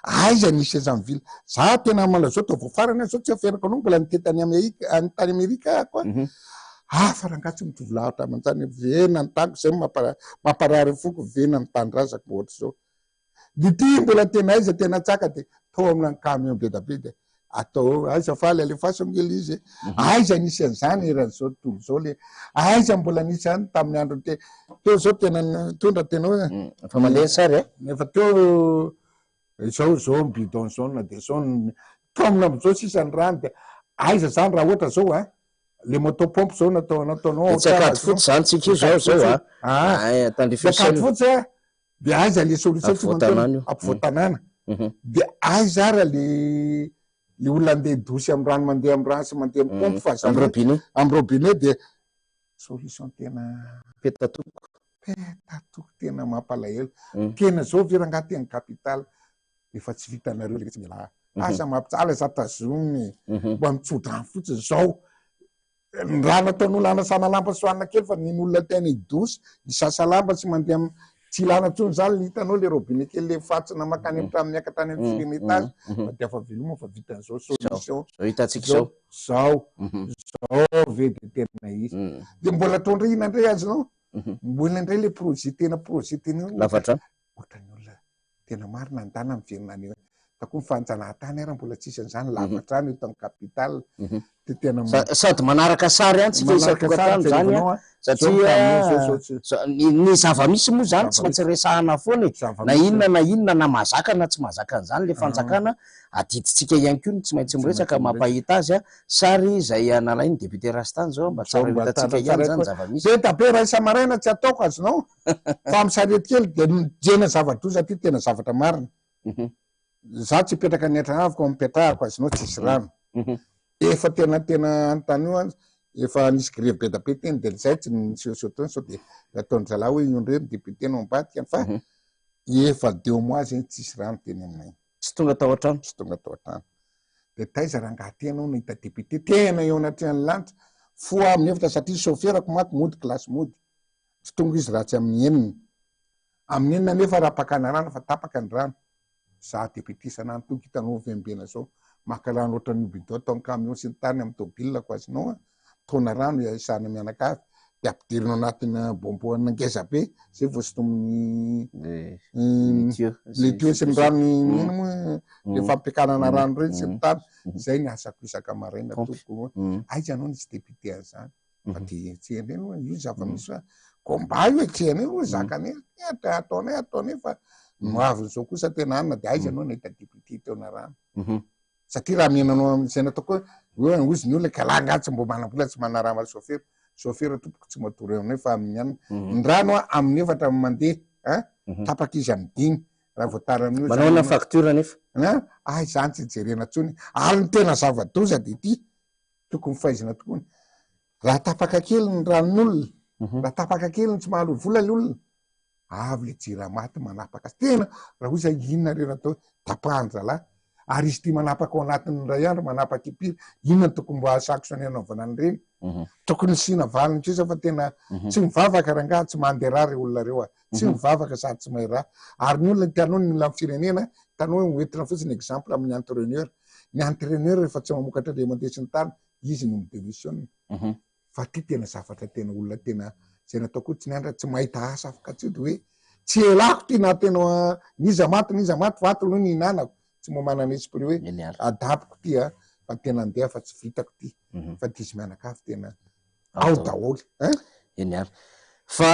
Speaker 2: aiza nisy azany vila za tena malazao to voafarany zao tsy aferako anao mbola nitetany any tany Amerika koa fa rangatsy mitovy lahatra manjany vena ny tango zay mamparary foko vena ny tandrazako ohatra zao de ty mbola tena aiza tena tsaka de tao amin'ny camion be da be de atao aiza faly alefaso ngely izy aiza nisy an'izany eran'izao tontolo zao le aiza mbola nisy any tamin'ny andro teo zao tena tondra tena hoe
Speaker 1: fa mandeha sary
Speaker 2: nefa teo zao bidon jaune de jaune to amina am'izao sisany rano de aiza zany raha ohatra zao a le motopompe zao nataonao
Speaker 1: tsy akaty fotsy zany tsika io zao
Speaker 2: akaty fotsy a de aiza le solution ampivoatanana de aiza raha le olona andeha dosy amy rano mandeha amy rano sy mandeha amy pompe fa zany amy robinet de solution tena petatoko tena mampalahelo tena zao verangahty any capital efa tsy vitanareo le tsy mila asa mampitsala za tazominy mba mitsodrany fotsiny zao raha nataon'olo anasana lamba soanina kely fa nin'olona tena idosy isasa lamba tsy mandeha tsy ilana tsony zany hitanao le robinet kely le fatsina makany amy trano miaka tany amy fireny etazy de afa veloma fa vitan'izao solution
Speaker 1: hitantsika
Speaker 2: zao ve de tena izy de mbola tondra ina ndray azonao mbola indray le projet tena
Speaker 1: lavatra
Speaker 2: ohatrany olona tena marina andana amy verinany takoa mifanjanahantany raha mbola tsisy an'izany lavatra any eto amy capital de tena
Speaker 1: sady manaraka sary any tsika isatokatrano zany satria ny zava-misy moa zany tsy maintsy resahana foana na inona na mazaka na tsy mazaka an'izany le fanjakana adiditsika ihany ko tsy maintsy miresaka mampahita azy a sary izay nalainy député Rastany zao mba tsara hitatsika ihany zany zava-misy
Speaker 2: de tabe raha isa-maraina tsy ataoko azonao fa amy sarety kely de mijena zava-doza ty tena zavatra marina za tsy hipetraka ny atranaviko mipetrahako azonao tsisy rano efa tena antany io a efa nisy greve be da be teny de zay tsy nisotony sao de ataony zalahy hoe iondreny député no mibadika fa efa 2 mois zany tsisy rano teny aminay
Speaker 1: tsy tonga tao an-trano
Speaker 2: tsy tonga tao an-trano de taiza raha ngatenao no hita député tena eo anatrany lanitra foa amin'ny efatra satria chauffeurako maky mody klasy mody tsy tonga izy raha tsy amin'ny enina nefa raha pakana rano fa tapaka ny rano za député sanany tonga hitanao vembena zao maka rano ohatran'ny bidon atao camion sy ny tany amy tobilako azonao a tona rano isana mianakavy de ampidirinao anatina bomboana ngeza be zay vao sotomin'ny le tio sy ny rano ino moa le fampiakanana rano reny sy ny tany zay ny asako isaka maraina toko aiza anao nisy député an'izany fa de tsy eny hoe io zava-misy fa combat io tsy eny hoe zakany ataonay fa no avy zao kosa tena anina de aiza anao nahita député teona rano satria raha mihinanao zay nataoko hoe ozy ny olona kalangatsy mbo manam-bola tsy manarama chauffeur tompoko tsy matory aminay fa amin'ny anina ny rano a amin'ny efatra mandeha tapaka izy amy 5 raha voatara amin'io
Speaker 1: manaona facture nefa
Speaker 2: zany tsy jerena tsony ary ny tena zava-doza de ty tokony fahaizana tokoa raha tapaka kely ny ranon'olona raha tapaka kely ny tsy mahalo vola ny olona avy le jira maty manapaka tena raha hoy zay inona reo atao tapahany zalahy ary izy ty manapaka ao anatin'ny ray andro manapaka ipiry inona tokony mbo ahasako sany anaovana an'ireny tokony sina valiny tsisa fa tena tsy mivavaka raha ngaha tsy mandeha ry olona reo tsy mivavaka sady tsy mahay raha ary ny olona tianao ny mila firenena tanao hoe hoentina fotsiny exemple amin'ny entraîneur rehefa tsy mamokatra le mandeha sy ny tany izy no midémissione fa ty tena zavatra tena olona tena zay natao koa tsy niandra tsy mahita asa afaka tsy de hoe tsy elako ty na tena niza maty vato no nihinanako tsy momanana esprit hoe adapiko ty fa tena andeha fa tsy vitako ty fa dizy mianakavy tena ao daholy
Speaker 1: eny ary fa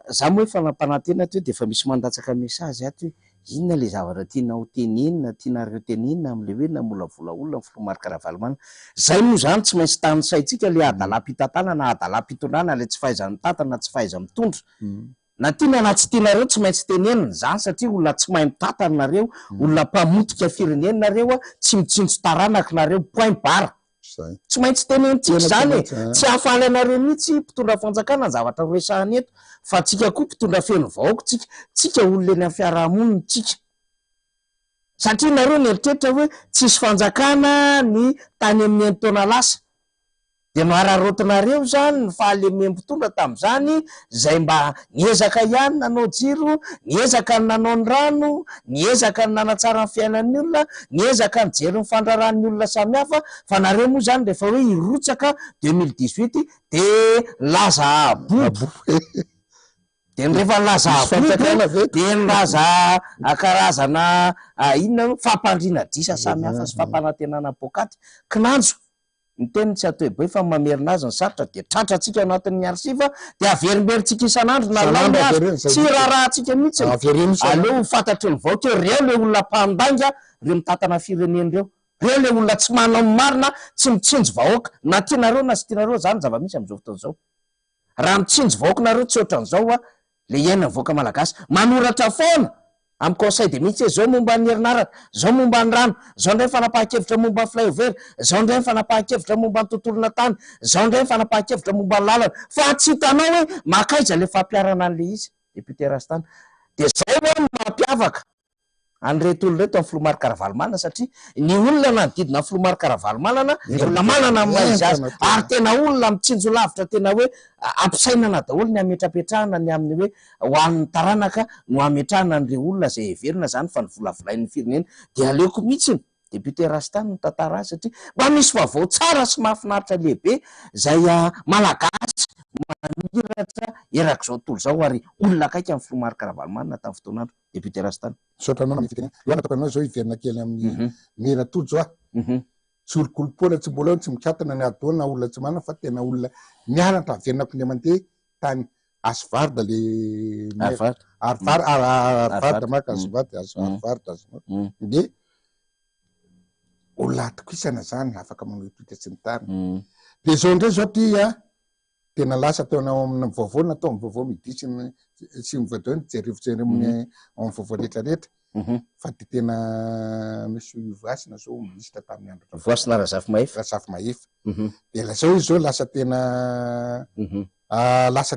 Speaker 1: za moa hoe fanampanantena ty hoe de efa misy mandatsaka message aty hoe inona le zavatra tianao tenenina tianareo tenenina am'le hoe namolavola olona filomarika Ravalomanana zay moa zany tsy maintsy tany saitsika le adalam-pitatana na adalam-pitondrana le tsy fahaiza mitantana na tsy fahaiza mitondra na tiana na tsy tianareo tsy maintsy tenenina zany satria olona tsy mahay mitantana nareo olona mpamotika firenena nareo a tsy mitsinjo taranaka nareo point barre tsy maintsy tenenitsika zany tsy hahafaly anareo mihitsy mpitondra fanjakana zavatra roesahany eto fa tsika koa mpitondra feno vahoaka tsika olona eny amin'ny fiarahamonina tsika satria nareo nieritreritra hoe tsisy fanjakana ny tany amin'ny enitaona lasa de mahararotinareo zany ny fahalemem-pitondra tam'izany zay mba niezaka ihany nanao jiro niezaka ny nanao ny rano niezaka ny nanatsara ny fiainan'ny olona niezaka ny jery ny fandraran'ny olona samihafa fa nareo moa zany rehefa hoe irotsaka 2018 de laza bobo de rehefa laza bobo de nilaza karazana inona fampandrina disa samihafa sy fampanantenana pokaty kinanjo ny teniny tsy atao boy fa mamerina azy ny sarotra de tratratsika anatin'ny arsiva de averimberitsika isan'andro na lainy azy tsy raharahantsika mihitsy aleo fantatry ny vaoka reo le olona mpandainga reo mitantana fireneny reo reo le olona tsy manao marina, tsy mitsinjo vahoaka na tianareo na sy tianareo, zany zava-misy am'izao fotoana zao. Raha mitsinjo vahoaka nareo tsy ohatran'izao a le iaina voaka malagasy manoratra foana am' conseil de ministre zao momba ny herinaratra, zao momba ny rano, zao ndray fanapahan-kevitra momba ny flyover, zao ndray fanapahan-kevitra momba ny tontolona tany, zao ndray fanapahan-kevitra momba ny lalana, fa tsy hitanao hoe makaiza le fampiarana an'le izy député Rastana. De zao hoe mampiavaka an'ireto olo reto amin'ny Filomary Karavalomanana, satria ny olona manodidina Filomary Karavalomanana de olona manana maizy azy, ary tena olona mitsinjo lavitra, tena hoe ampisainana daholo ny ametrapetrahana ny amin'ny hoe ho an'ny taranaka no ametrahana an'ireo olona zay heverina zany fa ny volavolain'ny firenena. De aleoko mihitsiny député Rastana no tantara azy, satria mba misy vaovao tsara sy mahafinaritra lehibe zay malagasy maniratra erak'izao tontolo zao, ary olona akaiky amin'ny Filomary Karavalomanana tamin'ny fotoanandro député Rastana.
Speaker 2: Saotranao na fiteny ioana atao anao zao hiverina kely amin'ny Meratolo a tsy olo-kolom-pola tsy mbola tsy mikatana ny adoana olona tsy manana fa tena olona miaratra averinako le mandeha tany Asivarda le Arvarda maka Asivarda de olona atokisana zany afaka manopita sy ny tany. De zao ndray zao tia tena lasa ataonao amin'ny vaovao natao amin'ny vaovao midisy sy mivadao ny jerevojere amin'ny vaovao rehetrarehetra fa de tena misy voasina zao ministra tamin'ny andro
Speaker 1: voasina Razafy Mahefa,
Speaker 2: Razafy Mahefa de lasa izy zao lasa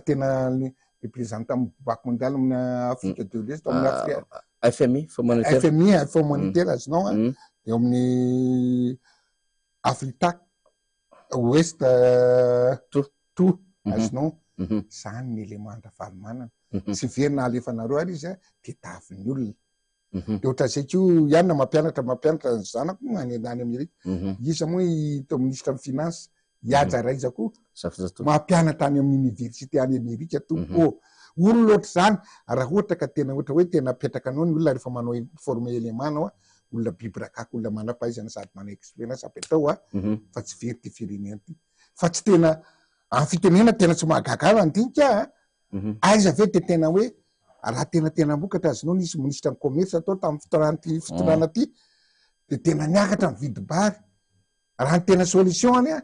Speaker 2: tena représente amin'ny banque mondiale amin'ny Afrique de l'Ouest amin'ny
Speaker 1: FMI
Speaker 2: Fonds monétaire azonao a eo amin'ny Afrita Ouest tout azonao zany ny élément andravalomanana tsy verina alefanareo ary izy a de tavin'ny olona de ohatra zay ko ihany mampianatra ny zanako any Amerika isa moa to ministre amin'ny finance Ihaja Raizako mampianatra any amin'ny université any Amerika tompo olo loatra zany raha ohatra ka tena ohatra hoe tena apetraka anao ny olona rehefa manao former élément anao a olona bibrakaka olona manam-pahaizana sady mana expérience apetao a fa tsy very ty firenena ty fa tsy tena amin'ny fitenena tena tsy mahagaga andinika aiza ve de tena hoe raha tena mbokatra azonao nisy ministre ny commerce atao tamin'ny fitonana ty de tena niakatra mividy-bary raha ny tena solution any a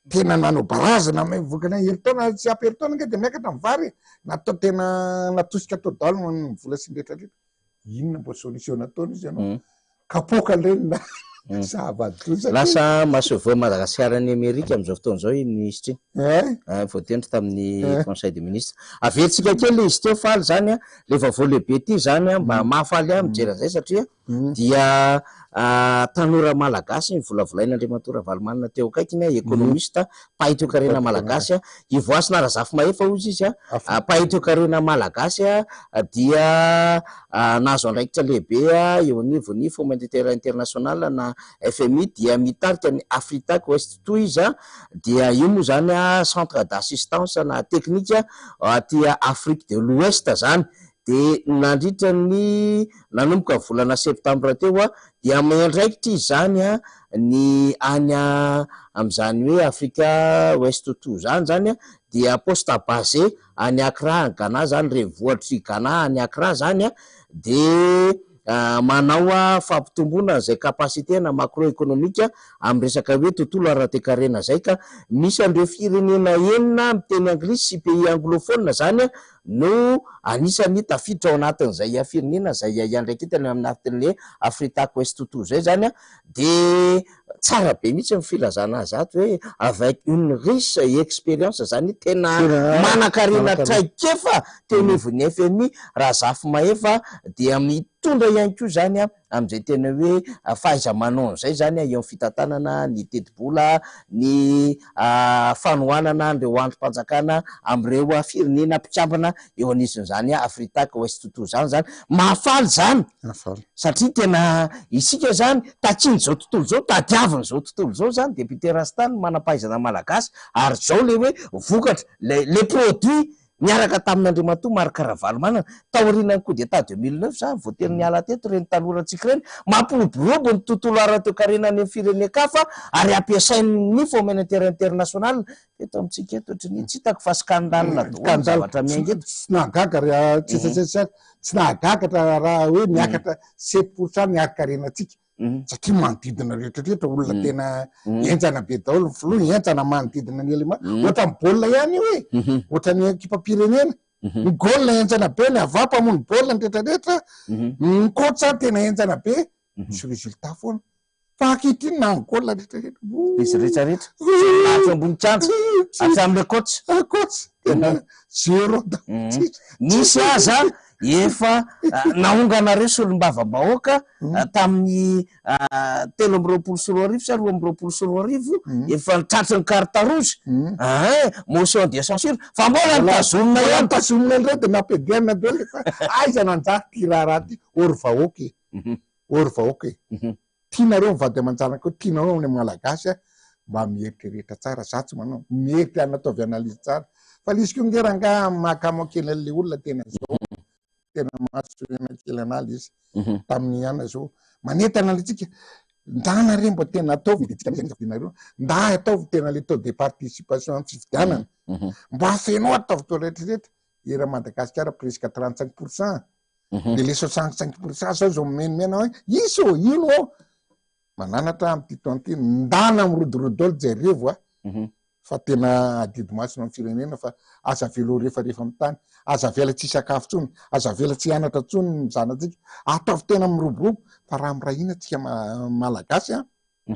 Speaker 2: tena nanao barazana vokana heritaona tsy ampy heritaona nga de miakatra ny vary natao tena natosika tao daholo ny vola sy rehetrarehetra inona mbo solution nataony izy ianao kapoka reny
Speaker 1: lasa masevoa Madagasikara ny Amerika am'izao fotoana zao i ministre voatendry tamin'ny conseil des ministres. Averintsika kely izy teo faly zany a le vaovao lehibe ty zany a mba mahafaly a mijery an'izay satria dia tanora malagasy ny volavolain'Andriamato Ravalomanana teo akaikiny a économiste pahay toe-karena malagasy a ivoasina Razafy Mahefa ozy izy a pahay toe-karena malagasy a dia nahazo andraikitra lehibe a eo anivon'ny Fonds monétaire international na FMI dia mitarika ny Afrita Ouest tout izy a dia io moa zany a centre d'assistance na technique aty Afrique de l'Ouest zany. De nandritra ny nanomboka volana septambra teo a dia miandraikitra izy zany a ny any am'izany hoe Afrika Ouest tout zany a dia poste basé any Accra Ghana zany renivohitry Ghana any Accra zany a de manao fampitomboana zay capacité na macroéconomique amin'ny resaka hoe tontolo ara-toe-karena zay ka misy andreo firenena enina miteny anglisy sy pays anglophone zany no anisany tafiditra ao anatin'izay firenena zay iandraikitany amin'ny anatin'le Afrita Ouest tout zay zany a de tsara be mihitsy ny filazana azy ato hoe avec une riche expérience zany tena manan-karena traikefa teo anivon'ny FMI Razafy Mahefa dia mitondra ihany koa zany a am'izay tena hoe fahaiza-manao zay zany eo amin'ny fitantanana ny teti-bola ny fanohanana andreo androm-panjakana am'ireo firenena mpikambana eo anisin'izany Afrita Ouest tout zany mahafaly zany satria tena isika zany tatsiny zao tontolo zao tadiaviny zao tontolo zao zany député Rastana manam-pahaizana malagasy ary zao le hoe vokatra le produit niaraka tamin'Andriamato Mary Karavalomanana taorian'ny coup d'état 2009 zany voatery niala teto reny tanorantsika reny mampiroborobo ny tontolo ara-toe-karena any firenen-kafa ary ampiasain'ny Fonds monétaire international eto amintsika eto ohatry ny tsy hitako fa skandale daholo zavatra miainga eto
Speaker 2: tsy nahagaga tsy nahagagatra raha hoe miakatra 7% ny arikarenatsika satria manodidina rehetrarehetra olona tena enjana be daholo filoha enjana manodidina ny elima ohatra ny baolina ihany hoe ohatra ny ekipa-pirenena ny golina enjana be ny avampamony baolina ny rehetrarehetra ny kotra tena enjana be misy résultat foana fa ankehitriny na ny golina rehetrarehetra
Speaker 1: izy rehetrarehetra atro ambony kianja hatramin'le
Speaker 2: kotra tena zéro
Speaker 1: nisy aza efa naonganareo solom-bava-bahoaka tamin'ny 3 sy 4 arivo sa 2 sy 4 efa nitratry ny carte rouge motion de censure fa mbola nitazomina ihany
Speaker 2: tazomina indray de nampedianina be lefa aiza nanjary ty raharaha ty ory vahoaka tianareo mivady aman-janaka koa tianareo ny malagasy mba mieritreritra tsara za tsy manao mierity anataovy analizy tsara fa lisy ko ngeranga mahakamo-kely an'le olona tena zao tena mahasoena kely an'ala izy tamin'ny ana zao manetana letsika ndanareo mba tena ataovy de tsikainareo nda ataovy tena le taux de participation amin'ny fifidianana mba afenao ataovy rehetrarehetra era Madagasikara presque 35%. De le 65% zao menimena hoe iso ino mananatra amty taonty ndana mirodorodoly jerevo fa tena adidy masina amin'ny firenena fa aza velo rehefa amin'ny tany aza vela tsy sakafo tsony aza vela tsy anatra tsony ny zanatsika ataovy tena miroborobo fa raha mirahina tsika malagasy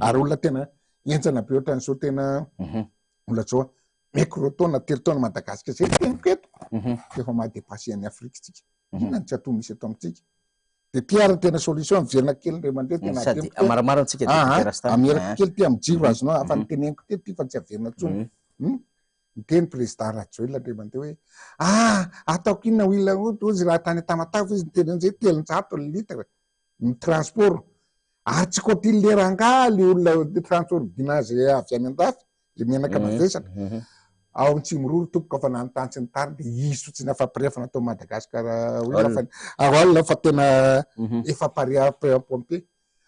Speaker 2: ary olona tena enjana be ohatrany zao tena olona zao micro taona telo taona Madagasikara zay teniko eto efa mahadepasy an'ny Afrika tsika inona tsy atao misy ato amintsika de piara tena solution miverina kely ndray mandeha tena
Speaker 1: sady amaramara antsika
Speaker 2: ameraka kely ty amin'ny jiro azonao afa nyteneniko ty ty fa tsy averina tsony miteny président Rajoelina ndray mandeha hoe ataoko inona oila ozy raha tany tamatavo izy nyteny an'izay 300 litra ny transport ary tsy koty leranga le olona transport vidinazy avy any andafy le menaka mavesatra ao Antsimororo tomboka fa nanontany sy ny tary de izy fotsiny afampirefana atao Madagasikara olona fa tena efa parea pompe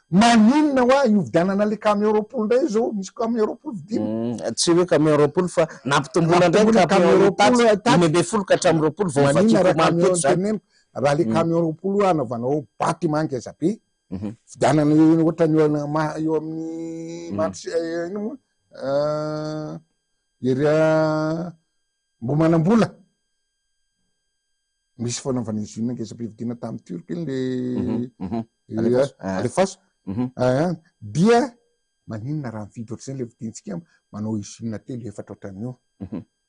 Speaker 2: maninona hoa iovidianana le camion europol ndray zao misy camion europol vidina
Speaker 1: tsy hoe camion europol fa nampitombola ndray camion europol 10 ka hatramin'ny 20 vao
Speaker 2: vakimantenena raha le camion europol anaovanao bâtiment ngeza be vidianana ohatra ny eo amin'ny marché ino eria mbo manambola misy fanaovana izy ino ngeza be vidina tamin'ny Turquie le faso dia maninona raha mividy ohatr'izay le vidintsika manao izy ino telo efatra ohatran'io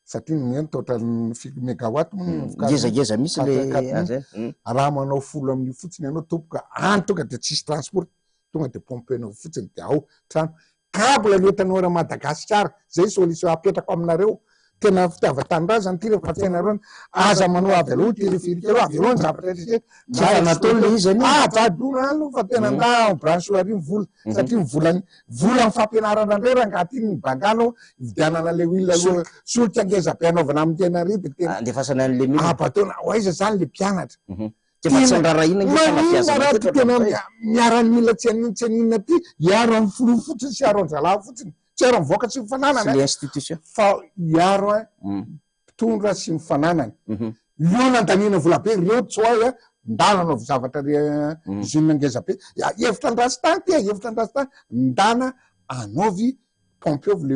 Speaker 2: satria ny ohatrany 5 mégawatt
Speaker 1: ngezangeza misy le
Speaker 2: raha manao folo amin'ny fotsiny ianao tomboka tonga de tsisy transport tonga de pompenao fotsiny de ao trano kabla loetanao ra Madagasikara zay solution apetrako aminareo tena fitiava-tanindrazany ty rehefa tsenareo aza manao avy aloha téléphérique avy aloha ny zavatra
Speaker 1: natao le izy
Speaker 2: jadona aloha fa tena nda branche ary vola satria vola ny fampianarana ndray raha ngaty ny bangano vidianana le huile aloha solika ngeza be anaovana amin'ny tena ry de tena
Speaker 1: andefasana an'le mila
Speaker 2: batona oaiza zany le mpianatra
Speaker 1: tena
Speaker 2: miara-mila tsy aninona ty iaro amin'ny folo fotsiny sy aro anjala fotsiny tsy aro mivoaka sy mifananana
Speaker 1: institution
Speaker 2: fa iaro mpitondra sy mifananana io nandanina vola be reo tsoa ndana naovy zavatra zinona ngeza be efitra andrasitany ty efitra andrasitany ndana anaovy pompeovy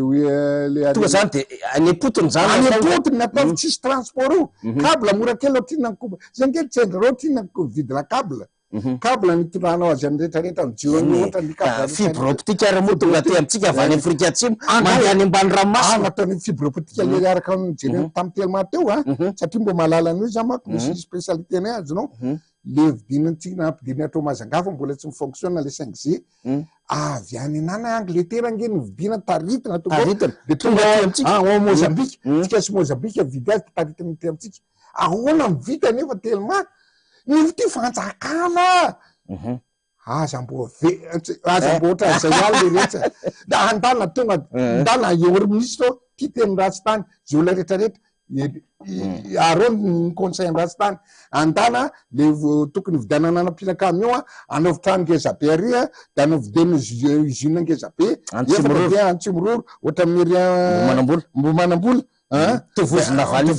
Speaker 2: le
Speaker 1: tonga zany de anepotony zany
Speaker 2: anepotony nataovy tsisy transport io cable mora kely ohatriny zay ngely tsendrareo ohatriny vidina cable nitonanao azy amin'ny rehetrarehetra mijiro
Speaker 1: fibre optique ary moa tonga ty amitsika avy any Afrika Atsimo mandeha any ambany ranomasina
Speaker 2: nataony fibre optique le araka nijereny tamin'ny telma teo satria mbo mahalala an'io za manko misy spécialité nay azonao le vidinantsika ampidiny atao mazangafa mbola tsy mifonctionne le 5G avy any nana Angleterre nge ny vidina taritana
Speaker 1: de tonga amitsika
Speaker 2: Mozambique tsika sy Mozambique vidy azy taritana ty amitsika ahoana mivita nefa telma ny ty fanjakana aza mbo ohatran' zay aly le rehetra da andana tonga ndana eory ministre ty teny ratsy tany zay olona rehetrarehetra areo ny conseil ratsy tany andana le tokony vidianana anapina camion anaovy trano ngeza be ary da anaovideny usine ngeza be Antsimororo ohatra amin'ny mbo manambola
Speaker 1: tovozina valy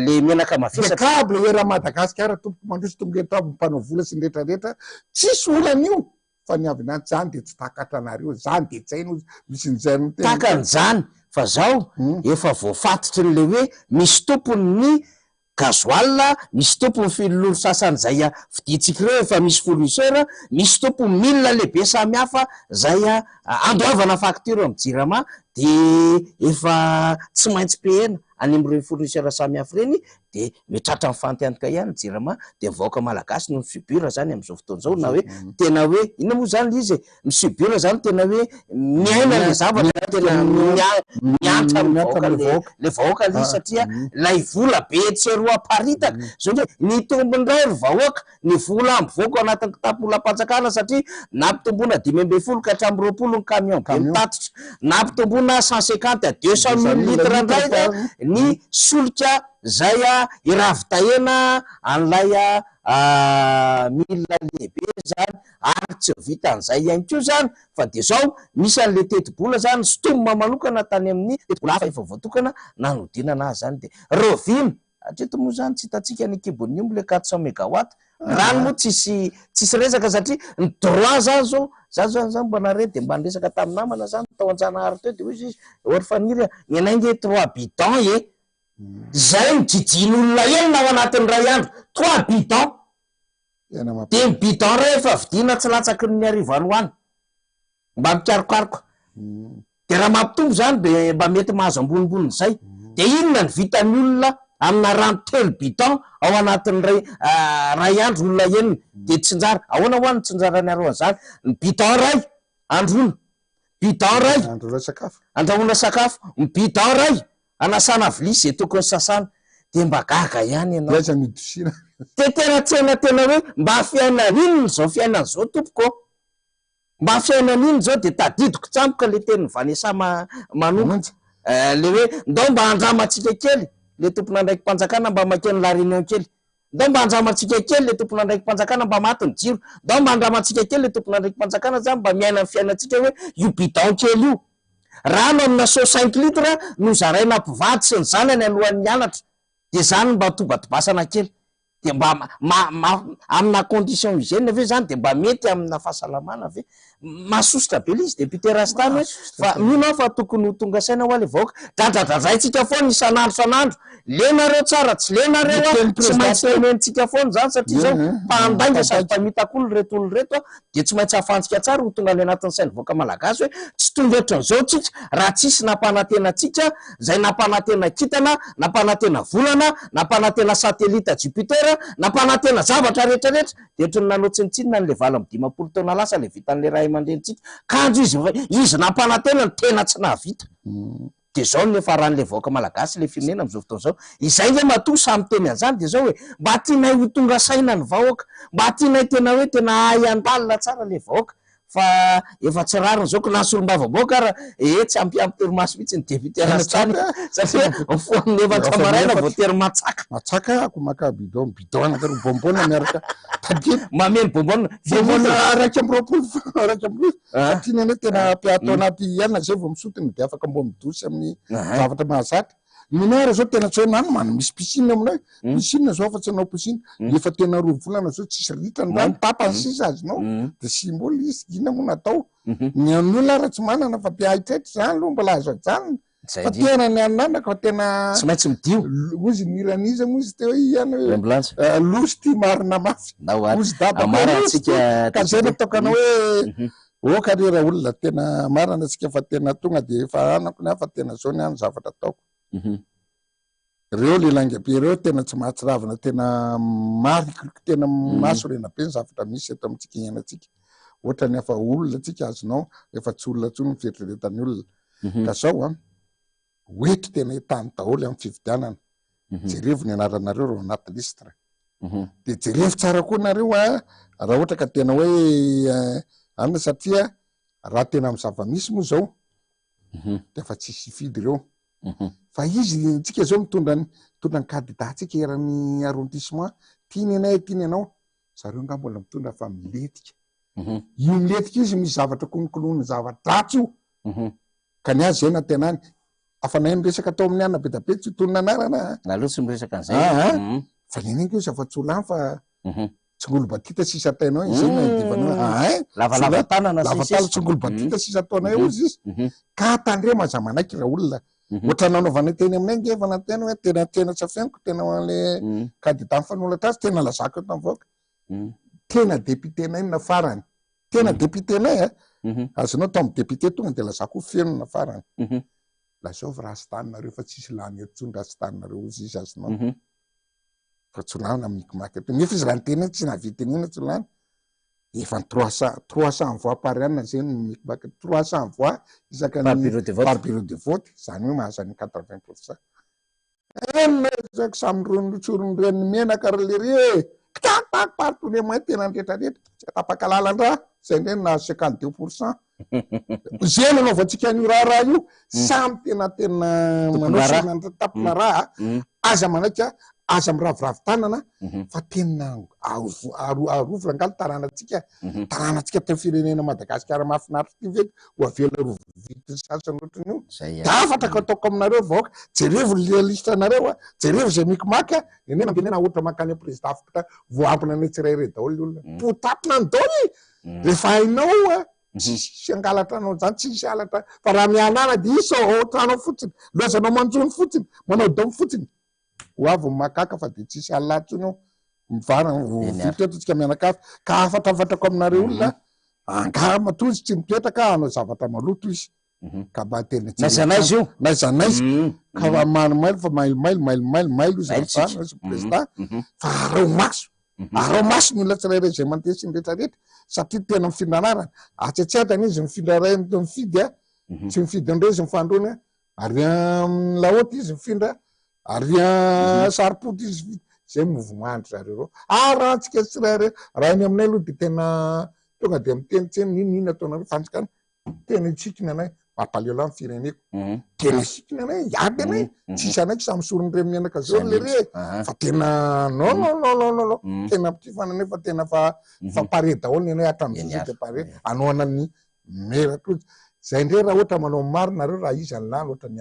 Speaker 1: le menaka mavesatra
Speaker 2: cable era Madagasikara tomboky mandroso tomboky eto aby mpanao vola sy ny rehetrarehetra tsisy olana io fa ny avy anazy zany de tsy takatranareo zany de tsy haino misy nizay no tena
Speaker 1: takan'izany fa zao efa voafatotry n'le hoe misy tompony ny gazoal, misy tompony filololo sasany zay viditsika ireo efa misy fournisseur, misy tompony milina lehibe samy hafa zay andoavana facture amin'ny jirama de efa tsy maintsy pehena any am'ireo fournisseur samy hafa reny de mitratra mifantiantoka ihany jirama de vahoaka malagasy no misubira zany am'izao fotoan'izao na hoe tena hoe inona moa zany izy misubira zany tena hoe miaina le zavatra tena miantra le vahoaka le satria lay vola be tsy roa paritaka zao hoe ny tombony ray ry vahoaka ny vola mivoaka anatin'ny kitapolam-panjakana satria nampitombona 520 ka hatramin'ny 20 ny camion be mitatotra nampitombona 150 à 200 000 litres ndray ny solika zay iravitahena an'lay milina lehibe zany ary tsy vita an'izay ihany ko zany fa de zao misy an'le teti-bola zany stomma manokana tany amin'ny teti-bola hafa efa voatokana nanodinana azy zany de rovina hatreto moa zany tsy hitatsika ny kibon'io le 400 mégawatt rano moa tsisy resaka satria ny droit zany zao mba nare de mba niresaka tamin'ny namana zany tao an-janahary teo de hoe izy ohatra faniry ngenainge 3 bidon zay mijijin'olona eny na ao anatin'ny ray andro 3 bidon de ny bidon ray efa vidina tsy latsaky ny arivoanoany mba mikarokaroka de raha mampitombo zany de mba mety mahazo ambonimboniny zay de inona ny vitan'ny olona amina rano 3 bidon ao anatin'ny ray andro olona eniny de tsinjara ahoana hoany tsinjarany aro an'izany ny bidon ray androna bidon ray andrahoana sakafo ny bidon ray anasana vilia zay tokony sasana de mba gaga ihany ianao de tena tsena tena hoe mba fiainan'inony zao fiainan'izao tompoko mba fiainan'iny zao de tadidiko tsampoka le tenin'ny Vanessa Manoka le hoe ndao mba andramatsika kely le tompona andraiky mpanjakana mba makeny la réunion kely ndao mba andramatsika kely le tompona andraiky mpanjakana mba matiny jiro ndao mba andramatsika kely le tompona andraiky mpanjakana zany mba miaina ny fiainatsika hoe io bidon kely io rano amina so 5 litre no zaraina mpivady sy ny zanany alohan'ny mianatra de zany mba tobatobasana kely de mba amina condition hygiène ave zany de mba mety amina fahasalamana ave mahasositra be lizy député Rastany hoe fa mino fa tokony ho tonga saina ho ale vahoaka dradradradraitsika foana isan'andro lenareo tsara tsy lenareo tsy maintsy tementsika foana zany satria zao mpandainga sady mpamitak'olo reto olo reto de tsy maintsy hafantsika tsara ho tonga le anatin'ny sainy voaka malagasy hoe tsy tonga ohatran'izao tsika raha tsisy nampanantena tsika zay nampanantena kitana nampanantena volana nampanantena satelita Jupiter nampanantena zavatra rehetrarehetra de ohatrany nanao tsinitsinina n'le vala amin'ny 10 taona lasa le vitan'le ray aman-drenitsika kanjo izy nampanantena ny tena tsy nahavita de zao nefa ran'le vahoaka malagasy le firenena am'izao fotoana zao izay nge matoa samy teny an'izany de zao hoe mba tianay ho tonga saina ny vahoaka mba tianay tena hoe tena ay andalina tsara le vahoaka fa efa tsy rariny zao ko nasolom-bavaboaka ara tsy ampiampy torimaso mihitsy ny député Rastany satria foan'ny efatra maraina voatery matsaka
Speaker 2: ako maka bidon anakaro bonbon miaraka tadiny
Speaker 1: mameno bonbon
Speaker 2: raiky amby 20 raiky amby tiany ane tena mpiatao anaty iana zay vao misotony de afaka mbo midosy amin'ny zavatra mahazatra minara zao tena tsy hoe nano mana misy piscine aminay piscine zao fa tsy anao piscine efa tena 2 volana zao tsisy ritra ny rano tapany sisa azinao de symbole izy ina moa natao ny an'olona raha tsy manana fa piahitrehitra zany aloha mbola azo ajany fa tena ny ananaka fa tena
Speaker 1: tsy maintsy midio
Speaker 2: ozy ny iraniza moa izy teo ihany hoe losy ty marina mafy ozy
Speaker 1: dabamarantsika
Speaker 2: ka zay natokana hoe oka re raha olona tena marana atsika fa tena tonga de efa anako ny hafa tena zao ny any zavatra ataoko reo lelangabe reo tena tsy mahatsiravina tena marikiriko tena maso rena be ny zavatra misy eto amintsika ianatsika ohatra ny efa olona tsika azonao efa tsy olona tsony mifieritreretany olona ka zao oeto tena hitany daholo amin'ny fividianana jerevo ny anaranareo ro anaty listre de jerevo tsara koa nareo raha ohatra ka tena hoe anina satria raha tena amin'ny zava-misy moa zao de efa tsisy fidy reo fa izy tsika zao mitondra ny candidat tsika eran'ny arrondissement tiany anay tiany anao zareo nga mbola mitondra fa miletika io miletika izy misy zavatra konokonony zava-dratsy io ka ny azy zay na tenany afanay miresaka atao amin'ny anina be da be tsy tonona anarana
Speaker 1: aloha tsy miresaka an'izay
Speaker 2: fa nenenko izy afa-tsy olany fa tsongolo-batita sisa atainao izy nadivanao
Speaker 1: lavalava tanana
Speaker 2: lavatala tsongolo-batita sisa ataonao eo izy ka tandrema aza manaiky raha olona ohatra nanaovana teny aminay ngevana tena hoe tena tsafianiko tena le kandida mifanolatra azy tena lazako eto mivoaka tena deputenay na farany tena deputenay azonao tao amy deputé tonga de lazako fenona farany lazao raha astanareo fa tsisy lany etsondra astanareo izy izy azonao fa tsy lany amikimaky eto nefa izy raha nyteny tsy navitinina tsy lany efa 300 voix par an zay mikimaka 300 voix isaka
Speaker 1: par bureau
Speaker 2: de vote zany hoe mahazany 80%. Ezaka samyny tsoronyreny menaka raha lery partout mai tena andretraretra tsy tapakalalan-draha zay ndreny na 52%. Zay nanaovantsika an'io raha io samy tena manao tapina raha aza manaika aza miraviravy tanana fa tena arovra angalo taranantsika teo firenena Madagasikara mahafinaritra ty veky ho avela rovity sasany ohatran'io da afatra ka ataoko aminareo vaoaka jerevo lista anareo jerevo zay mikimaka enena ambenena ohatra makany président afaka voampina ane tsirairay daholo olona potapina ny daoly rehefa hainao tsisy angalatra anao zany tsisy alatra fa raha mianana de iso ohatranao fotsiny loazanao manjony fotsiny manao damo fotsiny ho avy makaka fa de tsisy alatsony mivara viteotsika mianakafy ka afatrafatrako aminareo olona anga matozy tsy mipetraka anao zavatra maloto izy ka mba tena
Speaker 1: naizanaizy io
Speaker 2: naizanaizy ka manimaily fa mailimailimailimaily izy président fa arao maso ny olona tsirairay zay mandesy ny rehetrarehetra satria tena mifindrarana atsyatsiatany izy mifindra mifidy tsy mifidy andreo izy mifandrony ary laoty izy mifindra ary saripody izy zay mouvement zareo rahantsika tsirairay raha iny aminay aloha de tena tonga de mitenitseny iny ataonareo fanjikany tena itsikiny anay mampaleola ny fireneko tena sikiny anay iaby anay tsisy anaiky samy soron'ireny menaka zao lere fa tena non tena mitifananay fa tena fa pare daholo ny anay hatramin'izay pare anoanany merakozy zay ndre raha ohatra manao marinareo raha izy any lany ohatra ny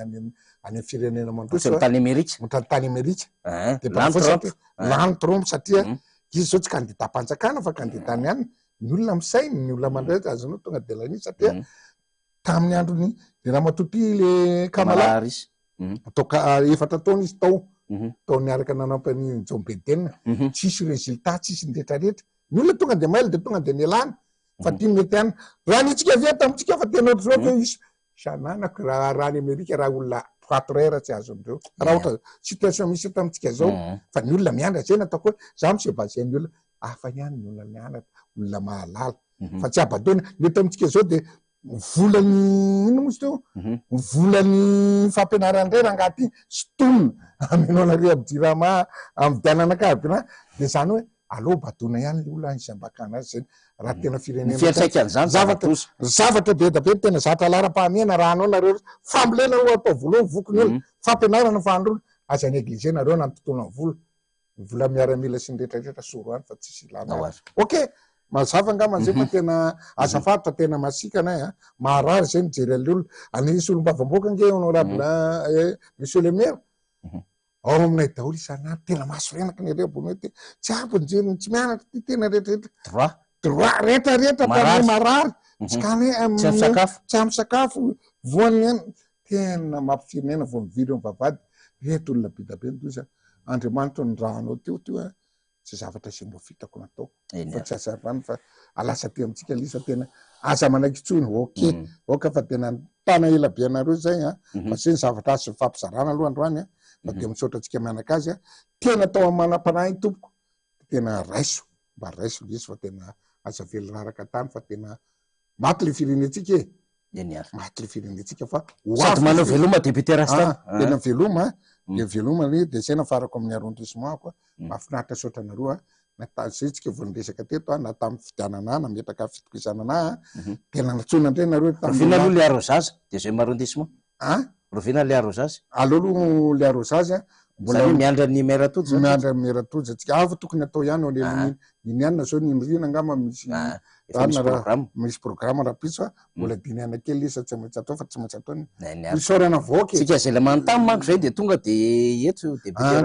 Speaker 2: any firenena mandroso
Speaker 1: tany Amerika
Speaker 2: ohatra ny tany Amerika de lany trompe satria izy zao tsy kandida-panjakana fa kandidany ihany ny olona misainy ny olona mandray azonao tonga de lany satria tamin'ny androny de raha matoty le Kamala toka efatra taona izy tao niaraka nanampany Joe Biden tsisy résultat tsisy nretraretra ny olona tonga de maily de tonga de nialany fa tia mety any raha nitsika avy tamitsika fa tena ohatry zao hoe izy sananako raha ny Amerika raha olona 4 heures tsy azo andreo raha ohatra situation misy tamitsika zao fa ny olona mianatra zay natako hoe za misy basé ny olona hafa ihany ny olona mianatra olona mahalala fa tsy abadona le tamitsika zao de volany ino mozy teo volany fampianaran-dray raha angaty stonina aminao nare abdirama amy diananakabina de zany hoe allo badona ihany le olona izy ambakana azy zany raha tena firenena
Speaker 1: fiantraikany zany
Speaker 2: zavatra be da be tena zatra lara-pahamena raha anao nareo fambolena ro atao volohany vokony olo fampianarana fandrona aza neglige nareo nantontona vola miaramila sy nyretraretra soro any fa tsisy ilana ok mazava angaman'zay fa tena azafaritra tena masika anay maharary zay mijery ale olona anisy olombavamboaka nge honorable monsieur le maire ao aminay daholo isanary tena masorenaky ny rebony hoe tsy ampy nijeriny tsy mianatra ty tena retraretra droit retraretra marary tsy kany tsy ampy sakafo voany any tena mampifirinena vo miviry mivavady reto olona bidabe ndoza Andriamanitra ny rahanao teo tsy zavatra sy mbo fitako natao fa tsy azavany fa alasa ty amitsika lisa tena aza manaiky tsony oka fa tena tana ela be anareo zay fa sy ny zavatra azy fampizarana aloha androany fa de misaotra atsika mianaka azy tena tao amy manam-panahy tompoko tena raiso mba raiso lizy fa tena aza vely raraka tany fa tena maty le firenetsika maty le firenetsika fa
Speaker 1: sady manao veloma député rastany
Speaker 2: tena veloma de veloma le de zay nafarako amin'ny arrondissement koa mahafinaritra saotra nareo zay tsika vo niresaka teto na tamy fidianana nametraka fitokisanana tena natsona ndray nareo
Speaker 1: rovina aloha le arrosage de zay arrondissement rovina le arrosage
Speaker 2: aloha le arrosage
Speaker 1: mbola miandra ny meratojo
Speaker 2: miandra meratojo atsika afa tokony atao ihany o le iny ihany na zao ny mirina angama misy programme rapiso mbola diniana kely isa tsy maintsy atao fa tsy maintsy atao misorana voky
Speaker 1: tsika zay le manontany manko zay de tonga de eto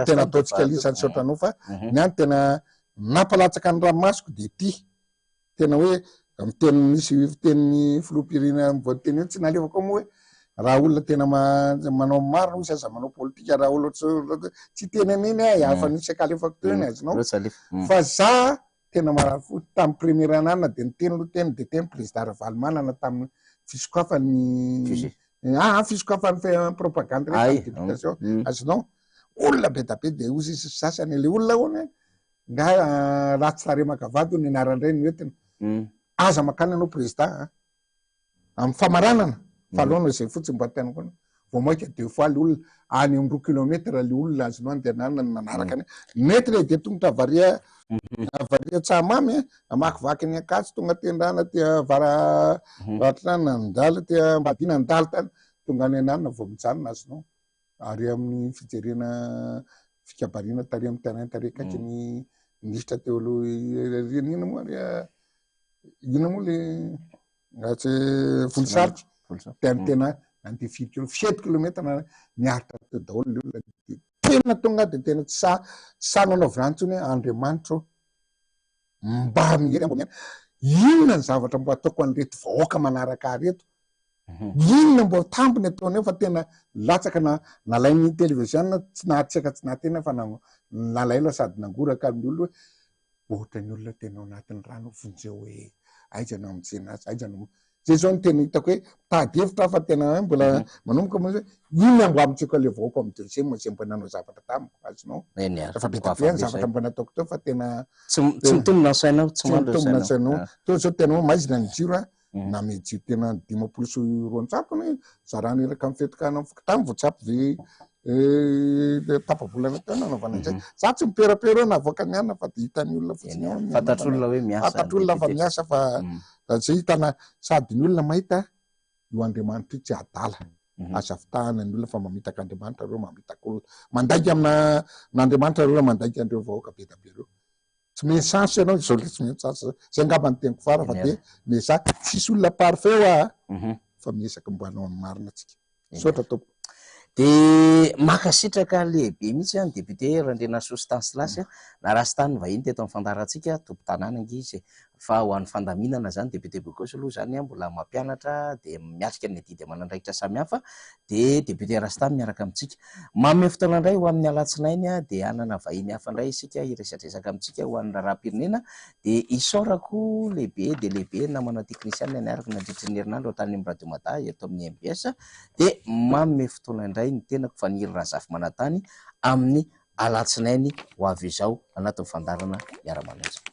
Speaker 2: tena ataotsika lisany sotranao fa ny any tena nampalatsaka ny ranomasoko de ty tena hoe miteny misy fitenin'ny filoham-pirenena voateny hoe tsy nalevako moa hoe raha olona tena manao marina hoy aza manao politika raha olona tsy teneniny afa nisy akalefako teny azonao fa za tena marafo tamin'ny premier anana de niteny loateny de teny président Ravalomanana tamin'ny fisokafany fisokafany propagande rehefa députation azonao olona be da be de ozy izy sasany le olona hoany nga ratsy taremakavady ny anarandray ny oentina aza makany anao président amin'ny famaranana fa alohanao zay fotsiny mba tenako vao maika 2 fois le olona any amin'ny 2 kilometre le olona azonao andehanana nanaraka any mety le de tonga avaria tsahamamy amakivaky ny akatsy tonga tendrana tia varatrana ndala tia mbadina ndala tany tonga any anana vao mijanona azonao ary amin'ny fijerena fikabarina tare amin'ny tanainy tare kaiky ny ministre teo aloha ina moa ina moa le ratsy volisarotro tena nandeha 7 kilometre miaritra teo daholo le olona tena tonga de tena tsy sananao vrantsony Andriamanitro mba mihery ambo miana inona ny zavatra mbo ataoko an'reto vahoaka manaraka reto inona mbo tampony ataony eo fa tena latsaka nalainy television tsy nahatseka tsy nahatena fa nalaila sady nangoraka amin'ny olona hoe ohatrany olona tena ao anatin'ny rano vonjeo hoe aizanao amijena azy aizanao zay zao ny tena hitako hoe tady hevitra fa tena mbola manomboka mo hoe inona mbo amitseko le vahoaka amy deuxième zay mbo nanao zavatra tamiko azonao fa betapea ny zavatra mbo nataoko teo fa tena
Speaker 1: tsy mitomina ny sainao tsy
Speaker 2: mitomina ny sainao teo zao tena hoe maizina ny jiro na mejiro tena 5 sy 2 zarano eraka mifetikana fokotamy vo tsy apy ve tapavolana teo nanaovana an'izay za tsy miperapera eo navoaka ny anina fa de hitany olona fotsiny
Speaker 1: fatatr'olona hoe miasa
Speaker 2: fatatr'olona fa miasa fa zay hitana sady ny olona mahita io Andriamanitra io tsy adala asa fitahana ny olona fa mamitaka Andriamanitra reo mamitaka olona mandaiky amin'Andriamanitra reo mandaiky andreo vahoaka be da be reo tsy mety chance ianao zao le tsy mety chance zay ngamba ny teniko fara fa de mesa tsisy olona parfait fa miesaka mbo hanao amin'ny marina atsika sotra tompo
Speaker 1: de makasitraka lehibe mihitsy ny député Randrianasoa Stanislas na rasitany vahiny teto amin'ny fandaratsika tompo tanàna angizy fa ho an'ny fandaminana zany député Bokosy aloha zany mbola mampianatra de miatrika ny adidy amanandraikitra samihafa de député Rastany miaraka amitsika manome fotoana indray ho amin'ny alatsinainy de anana vahiny hafa indray isika iresadresaka amitsika ho an'ny raharaham-pirenena de isaorako lehibe de lehibe namana teknisianina niaraka nandritry ny herinandro atany amin'ny radio mata eto amin'ny MBS de manome fotoana indray ny tenako faniry Razafy Manatany amin'ny alatsinainy ho avy izao anatin'ny fandarana miara-manaiza.